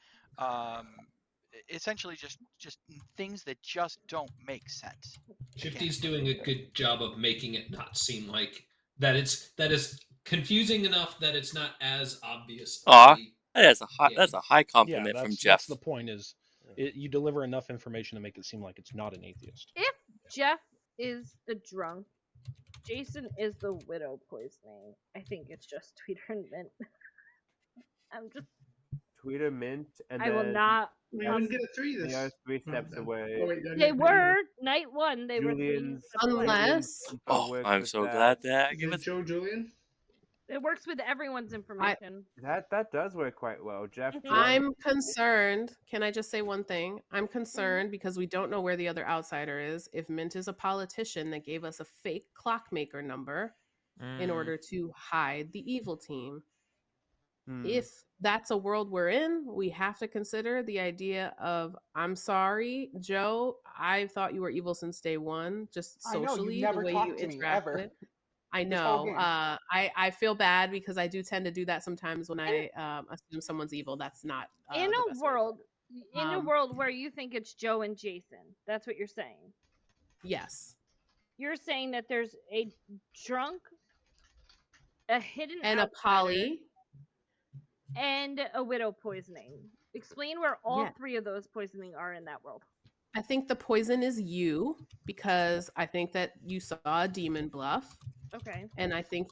Essentially, just things that just don't make sense. Shifty's doing a good job of making it not seem like that is confusing enough that it's not as obvious. That's a high compliment from Jeff. That's the point. You deliver enough information to make it seem like it's not an atheist. If Jeff is the drunk, Jason is the widow poisoning. I think it's just Tweeter and Mint. I'm just. Tweeter, Mint, and I will not. We didn't get a 3 this. They are 3 steps away. Oh, wait, they were night 1. They Julian's, were 3 unless. Oh, I'm so glad that. Is it Joe Julian? It works with everyone's information. That does work quite well, Jeff. I'm concerned. Can I just say one thing? I'm concerned because we don't know where the other outsider is. If Mint is a politician that gave us a fake clockmaker number in order to hide the evil team. If that's a world we're in, we have to consider the idea of, I'm sorry, Joe, I thought you were evil since day 1, just socially. I know, you never the way talked you to me, interact ever. with. I know. I feel bad because I do tend to do that sometimes when I assume someone's evil. That's not in a world where you think it's Joe and Jason. That's what you're saying. Yes. You're saying that there's a drunk, a hidden and a poly, and a widow poisoning. Explain where all 3 of those poisoning are in that world. I think the poison is you, because I think that you saw a demon bluff. Okay. And I think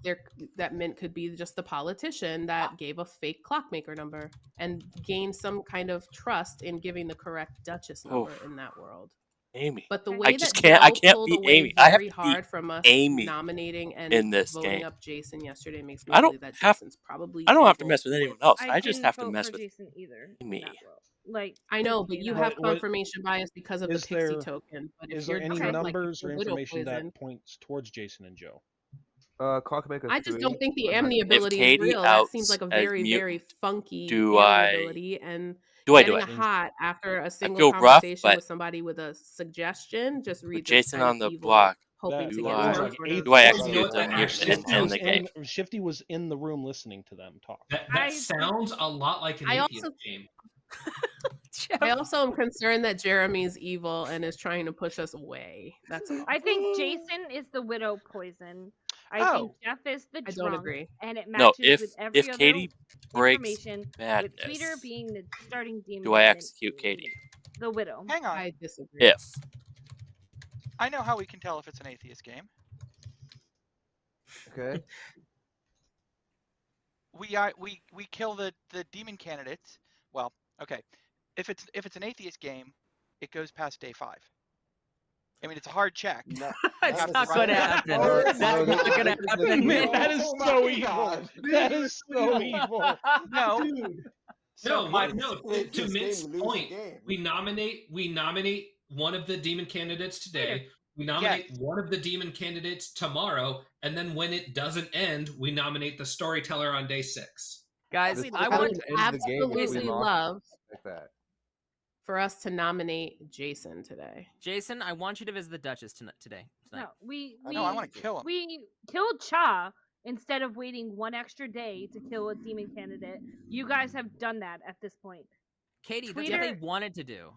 that Mint could be just the politician that gave a fake clockmaker number and gained some kind of trust in giving the correct Duchess number in that world. Amy. But the way I can't beat Amy. I have to hard from us Amy nominating and in this voting game. up Jason yesterday makes me believe that Jason's probably I don't have to evil. mess with anyone else. I just didn't have to vote mess for with Jason either. Amy. Like, I know, but you have confirmation bias because of the pixie token. But if is there any drunk, numbers like, or information that points towards Jason and Joe? Clockmaker I just 3, don't think the Amni ability is real. That seems like a very, very funky ability. And getting hot after a single conversation with somebody with a suggestion just reads Jason kind on the of evil, block. hoping to Do get I execute them and end the game? Shifty was in the room listening to them talk. That sounds a lot like an atheist game. I also am concerned that Jeremy's evil and is trying to push us away. That's all. I think Jason is the widow poison. I think Jeff is the drunk. I don't agree. And it matches with every if other Katie breaks information, madness, with Tweeter being the starting demon. do I execute Katie? The widow. Hang on. I disagree. If. I know how we can tell if it's an atheist game. Okay. We kill the demon candidates. Well, okay. If it's an atheist game, it goes past day 5. I mean, it's a hard check. It's not going to happen. That's not going to happen. That is so evil. That is so evil. No. Dude. So to Mitt's point, we nominate one of the demon candidates today. We nominate one of the demon candidates tomorrow, and then when it doesn't end, we nominate the storyteller on day 6. Guys, I would absolutely love like that. For us to nominate Jason today. Jason, I want you to visit the Duchess today. No, I want to kill him. We killed Cha instead of waiting one extra day to kill a demon candidate. You guys have done that at this point. Katie, that's what they wanted to do.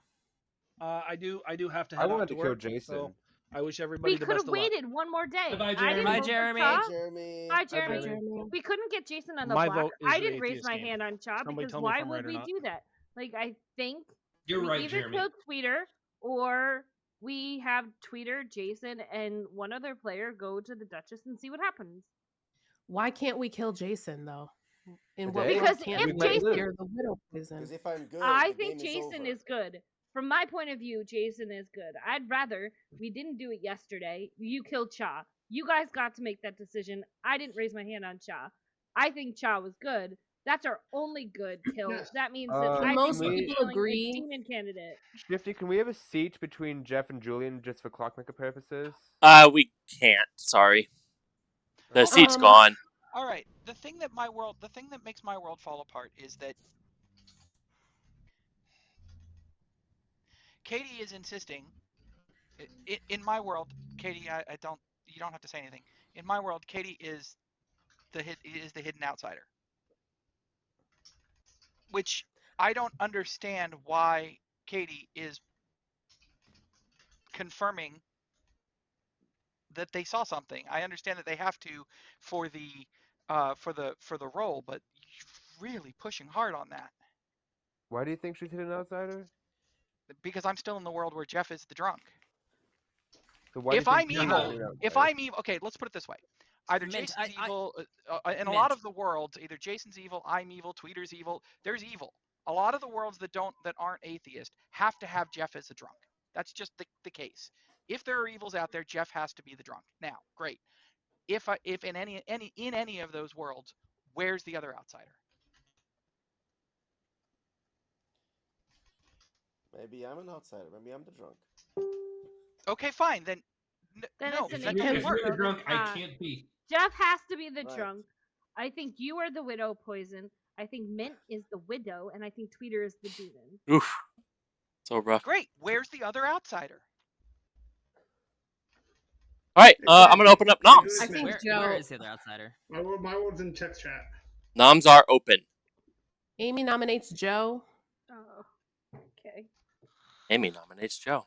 I do have to I head wanted out to to kill work, Jason. So I wish everybody the best of luck. We could have waited one more day. Bye, Jeremy. Jeremy. Bye, Jeremy. We couldn't get Jason on the My block. vote is I the didn't raise atheist my game. hand on Cha Somebody because tell me why if I'm would right or we not. do that? Like, I think You're we right, either Jeremy. kill Tweeter or we have Tweeter, Jason, and one other player go to the Duchess and see what happens. Why can't we kill Jason though? Because if Jason, you're the widow poison. Because if I'm good, I the think game Jason is is good. From my point of view, Jason is good. I'd rather we didn't do it yesterday. You killed Cha. You guys got to make that decision. I didn't raise my hand on Cha. I think Cha was good. That's our only good kill. That means that I most think people we're agree. a demon candidate. Shifty, can we have a seat between Jeff and Julian just for clockmaker purposes? We can't. Sorry. The seat's gone. All right. The thing that makes my world fall apart is that Katie is insisting. In my world, Katie, you don't have to say anything. In my world, Katie is the hidden outsider, which I don't understand why Katie is confirming that they saw something. I understand that they have to for the role, but you're really pushing hard on that. Why do you think she's hidden outsider? Because I'm still in the world where Jeff is the drunk. So why if I'm evil, okay, let's put it this way. Either Jason's evil, in a lot of the worlds, either Jason's evil, I'm evil, Tweeter's evil, there's evil. A lot of the worlds that aren't atheist have to have Jeff as a drunk. That's just the case. If there are evils out there, Jeff has to be the drunk. Now, great. If in any of those worlds, where's the other outsider? Maybe I'm an outsider. Maybe I'm the drunk. Okay, fine. Then no. If you're the drunk, I can't be. Jeff has to be the drunk. I think you are the widow poison. I think Mint is the widow, and I think Tweeter is the demon. Oof. So rough. Great. Where's the other outsider? All right, I'm gonna open up noms. I think where is the other outsider? My world's in text chat. Noms are open. Amy nominates Joe. Oh, okay. Amy nominates Joe.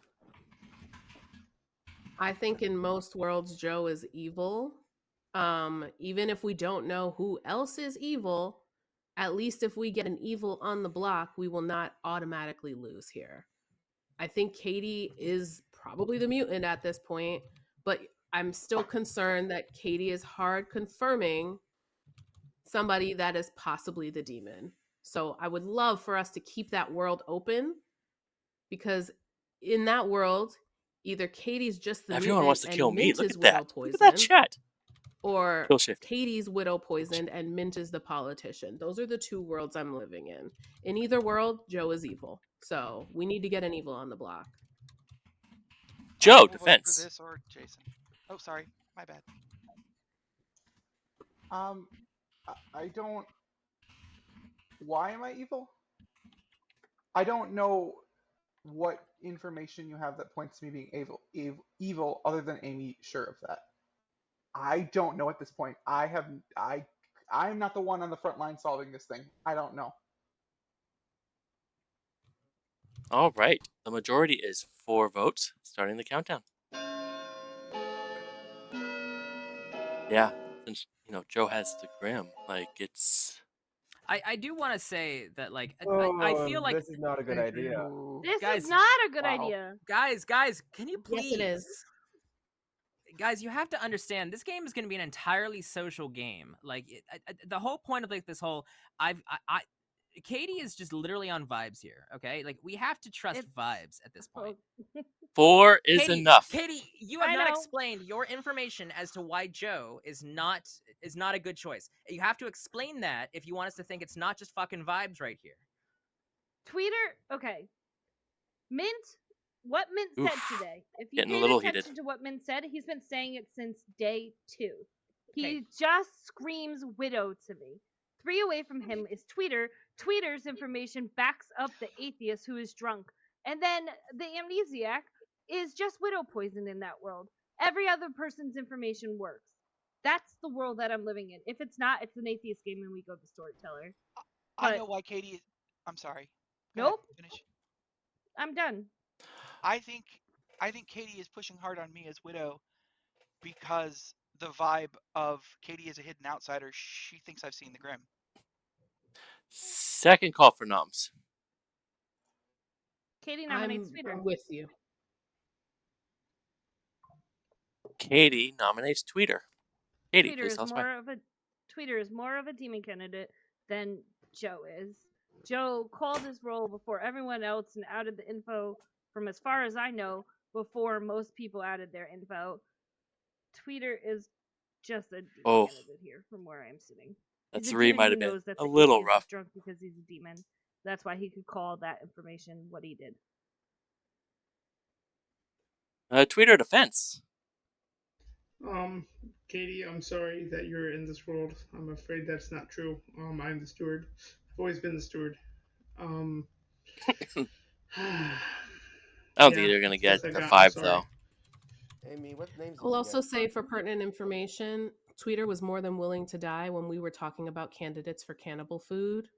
I think in most worlds, Joe is evil. Even if we don't know who else is evil, at least if we get an evil on the block, we will not automatically lose here. I think Katie is probably the mutant at this point, but I'm still concerned that Katie is hard confirming somebody that is possibly the demon. So I would love for us to keep that world open, because in that world, either Katie's just the Everyone wants to kill me. Mint Look is at that. widow poison, Look at that chat. or Kill shift. Katie's widow poisoned and Mint is the politician. Those are the two worlds I'm living in. In either world, Joe is evil. So we need to get an evil on the block. Joe, We'll defense. vote for this or Jason. Oh, sorry, my bad. I don't. Why am I evil? I don't know what information you have that points to me being evil other than Amy sure of that. I don't know at this point. I'm not the one on the front line solving this thing. I don't know. All right. The majority is 4 votes, starting the countdown. Yeah, since Joe has the Grim, like it's. I do want to say that like I Oh, feel like this is not a good idea. This guys, is not a good idea. Guys, can you please? Yes, it is. Guys, you have to understand this game is going to be an entirely social game. Like the whole point of like this whole Katie is just literally on vibes here. Okay, like we have to trust vibes at this point. 4 is enough. Katie, you have not explained your information as to why Joe is not a good choice. You have to explain that if you want us to think it's not just fucking vibes right here. Tweeter, okay. Mint, what Mint said today. If you Getting paid a little attention heated. to what Mint said, he's been saying it since day 2. He just screams widow to me. 3 away from him is Tweeter. Tweeter's information backs up the atheist who is drunk. And then the amnesiac is just widow poison in that world. Every other person's information works. That's the world that I'm living in. If it's not, it's an atheist game and we go to storyteller. I know why Katie is... I'm sorry. Nope. Finish. I'm done. I think Katie is pushing hard on me as widow because the vibe of Katie is a hidden outsider. She thinks I've seen the Grim. Second call for noms. Katie nominates Tweeter. I'm with you. Katie nominates Tweeter. Katie, Tweeter is more of a demon candidate than Joe is. Joe called his role before everyone else and outed the info from as far as I know before most people outed their info. Tweeter is just a demon candidate here from where I'm sitting. That 3 might have been a little rough. He's drunk because he's a demon. That's why he could call that information what he did. Tweeter defense. Katie, I'm sorry that you're in this world. I'm afraid that's not true. I'm the steward. I've always been the steward. I don't think they're gonna get the 5 though. Amy, what names? I'll also say for pertinent information, Tweeter was more than willing to die when we were talking about candidates for cannibal food.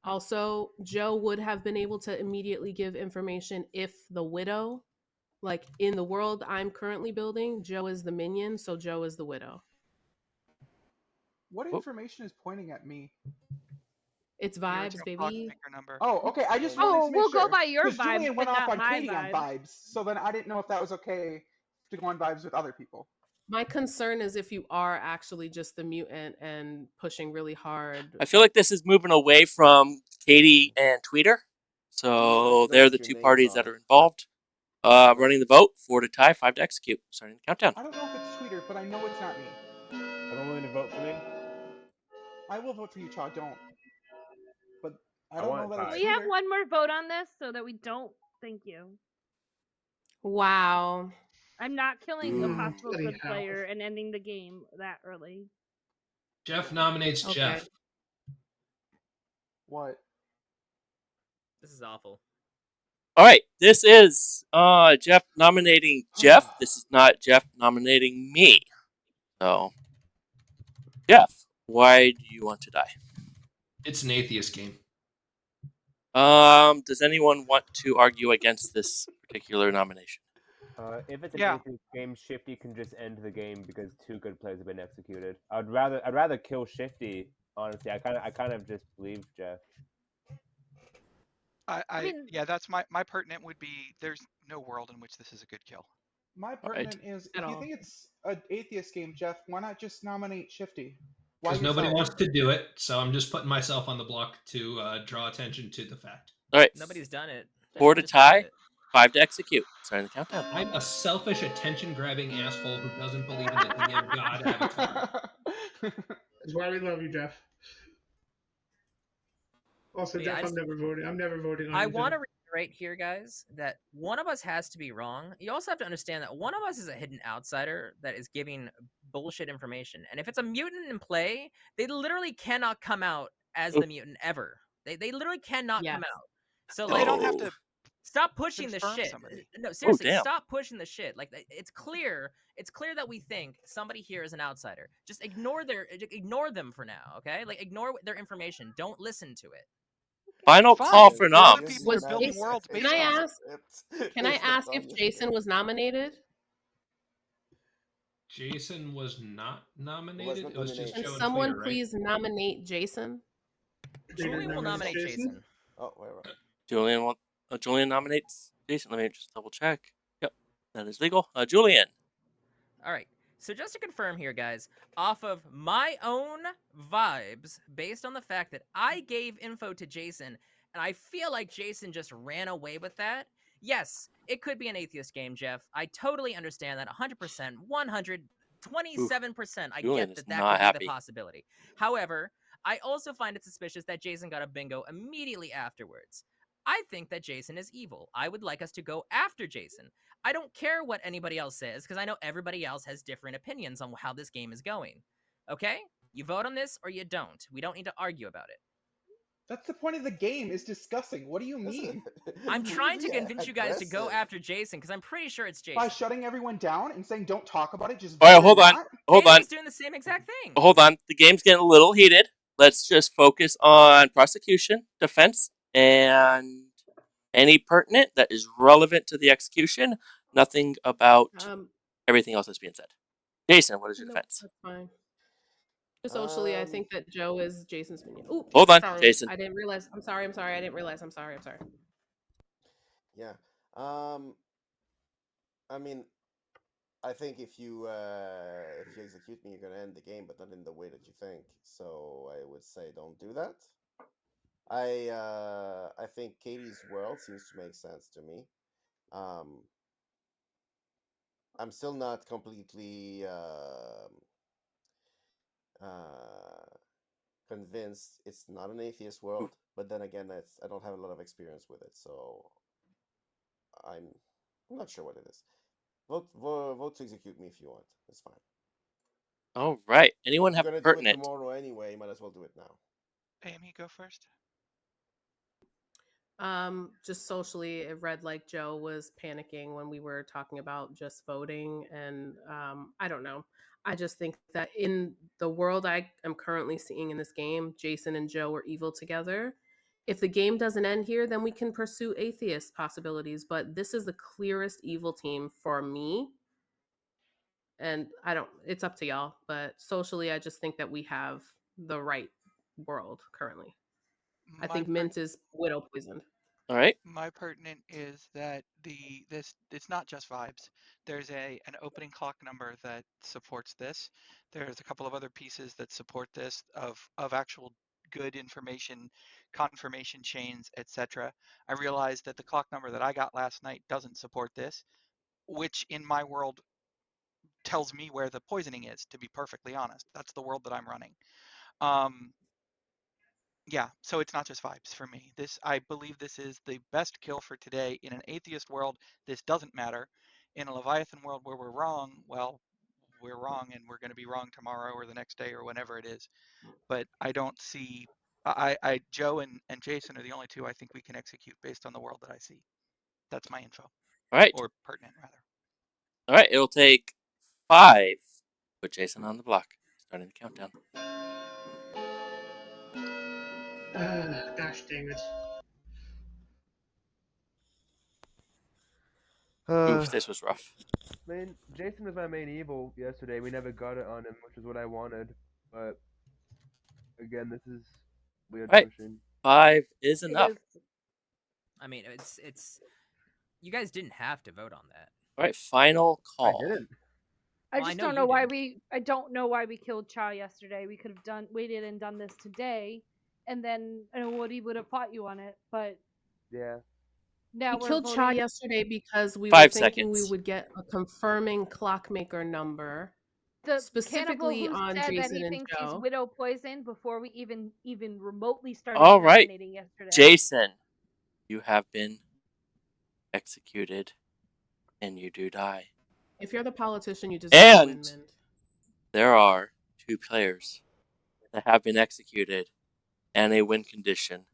Also, Joe would have been able to immediately give information if the widow, like in the world I'm currently building, Joe is the minion, so Joe is the widow. What information is pointing at me? It's vibes, baby. Oh, okay. I just wanted to make we'll sure. go by your vibes. Julian went off on Katie vibes. on vibes, so then I didn't know if that was okay to go on vibes with other people. My concern is if you are actually just the mutant and pushing really hard. I feel like this is moving away from Katie and Tweeter. So they're the 2 parties that are involved. Running the vote, 4 to tie, 5 to execute. Starting the countdown. I don't know if it's Tweeter, but I know it's not me. Everyone willing to vote for me? I will vote for you, Chaw. Don't. But I don't know that it's We have one more vote on this so that we don't. Thank you. Wow. I'm not killing a possible good player and ending the game that early. Jeff nominates Jeff. What? This is awful. All right, this is Jeff nominating Jeff. This is not Jeff nominating me. So, Jeff, why do you want to die? It's an atheist game. Does anyone want to argue against this particular nomination? If it's an atheist game, Shifty can just end the game because 2 good plays have been executed. I'd rather kill Shifty. Honestly, I kind of just believe Jeff. Yeah, that's my pertinent would be there's no world in which this is a good kill. My pertinent is if you think it's an atheist game, Jeff, why not just nominate Shifty? Because nobody wants to do it, so I'm just putting myself on the block to draw attention to the fact. All right. Nobody's done it. 4 to tie, 5 to execute. Starting the countdown. I'm a selfish, attention-grabbing asshole who doesn't believe in the thing of God avatar. That's why we love you, Jeff. Also, Yeah, Jeff, I'm never voting. I'm never voting on I you, want to Jeff. reiterate here, guys, that one of us has to be wrong. You also have to understand that one of us is a hidden outsider that is giving bullshit information. And if it's a mutant in play, they literally cannot come out as the mutant ever. They literally cannot come out. So they like, don't have to stop pushing the confirm shit. somebody. No, seriously, stop pushing the shit. Like it's clear that we think somebody here is an outsider. Just ignore them for now, okay? Like ignore their information. Don't listen to it. Final call for noms. Can I ask if Jason was nominated? Jason was not nominated. It was just Can Joe and someone Tweeter, right? please nominate Jason? Julian will nominate Jason. Oh, wait. Julian nominates Jason. Let me just double check. Yep, that is legal. Julian. All right. So just to confirm here, guys, off of my own vibes, based on the fact that I gave info to Jason, and I feel like Jason just ran away with that. Yes, it could be an Atheist game, Jeff. I totally understand that. 100%, 127%. I Julian get is that not could happy. be the possibility. However, I also find it suspicious that Jason got a bingo immediately afterwards. I think that Jason is evil. I would like us to go after Jason. I don't care what anybody else says, because I know everybody else has different opinions on how this game is going. Okay? You vote on this or you don't. We don't need to argue about it. That's the point of the game, is discussing. What do you mean? I'm trying to convince you guys to go after Jason, because I'm pretty sure it's Jason. By shutting everyone down and saying don't talk about it, just all right, hold on. Katie's doing the same exact thing. Hold on. The game's getting a little heated. Let's just focus on prosecution, defense, and any pertinent that is relevant to the execution. Nothing about everything else that's being said. Jason, what is your defense? That's fine. Socially, I think that Joe is Jason's minion. Ooh, hold on, sorry. Jason. I didn't realize. I'm sorry. I didn't realize. I'm sorry. Yeah. I mean, I think if you execute me, you're gonna end the game, but not in the way that you think. So I would say don't do that. I think Katie's world seems to make sense to me. I'm still not completely convinced it's not an atheist world, but then again, I don't have a lot of experience with it, so I'm not sure what it is. Vote to execute me if you want. It's fine. All right. Anyone have pertinent? Do it tomorrow anyway. Might as well do it now. Amy, go first. Just socially, it read like Joe was panicking when we were talking about just voting, and I don't know. I just think that in the world I am currently seeing in this game, Jason and Joe are evil together. If the game doesn't end here, then we can pursue atheist possibilities, but this is the clearest evil team for me. And it's up to y'all, but socially, I just think that we have the right world currently. I think Mint is widow poisoned. All right. My pertinent is that it's not just vibes. There's an opening clock number that supports this. There's a couple of other pieces that support this of actual good information, confirmation chains, etc. I realized that the clock number that I got last night doesn't support this, which in my world tells me where the poisoning is, to be perfectly honest. That's the world that I'm running. Yeah, so it's not just vibes for me. I believe this is the best kill for today. In an atheist world, this doesn't matter. In a Leviathan world where we're wrong, well, we're wrong and we're going to be wrong tomorrow or the next day or whenever it is. But I don't see, Joe and Jason are the only two I think we can execute based on the world that I see. That's my info. All right. Or pertinent, rather. All right, it'll take 5. Put Jason on the block. Starting the countdown. Gosh dang it. Oof, this was rough. Jason was my main evil yesterday. We never got it on him, which is what I wanted. But again, this is weird pushing. 5 is enough. I mean, it's. You guys didn't have to vote on that. All right, final call. I didn't. I don't know why I don't know why we killed Cha yesterday. We could have waited and done this today, and then Woody would have fought you on it. But yeah, now we killed Cha yesterday because we 5 were thinking seconds. we would get a confirming clockmaker number. The specifically who on said Jason that he and thinks Joe. He's widow poisoned before we even remotely started All right, nominating yesterday. Jason, you have been executed, and you do die. If you're the politician, you deserve to win, Mint. There are 2 players that have been executed, and a win condition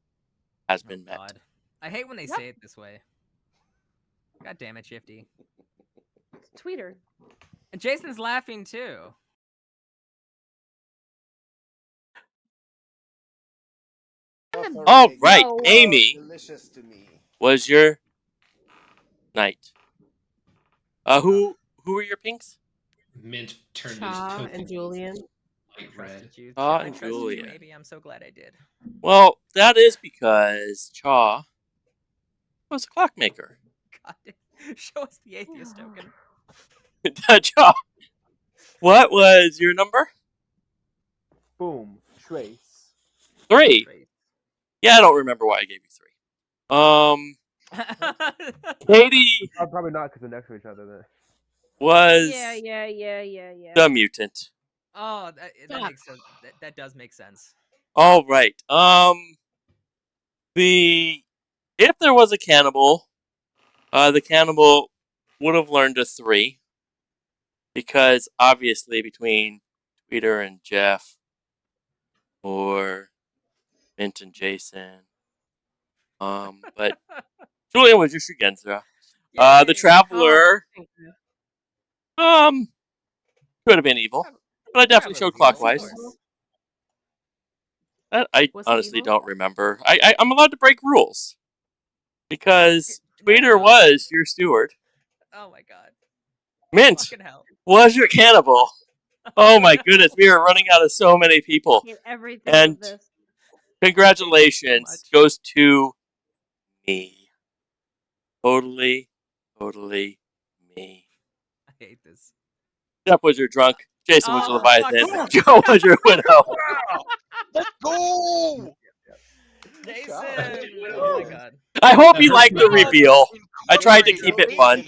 has been met. God. I hate when they say it this way. God damn it, Shifty. Tweeter. And Jason's laughing too. All right, Amy. Delicious to me. Was your knight? Who were your pinks? Mint turned Cha his and Julian. light red. Cha I and trusted you, Julian. baby. I'm so glad I did. Well, that is because Cha was a clockmaker. God, show us the atheist token. Cha, what was your number? Boom. Trace. 3. Trace. Yeah, I don't remember why I gave you 3. Katie. Probably not because they're next to each other. Then. Was Yeah. the mutant. Oh, that makes sense. That does make sense. All right. If there was a cannibal, the cannibal would have learned a 3, because obviously between Peter and Jeff, or Mint and Jason, but Julian was just Shugensra. The Traveler, could have been evil, but I definitely showed clockwise. I honestly don't remember. I'm allowed to break rules because Peter was your steward. Oh my god. Mint was your cannibal. Oh my goodness, we are running out of so many people. Everything And this. congratulations goes to me. Totally me. I hate this. Jeff was your drunk. Jason was your Leviathan. Joe was your widow. Let's go! Jason! Oh my god. I hope you liked the reveal. I tried to keep it fun.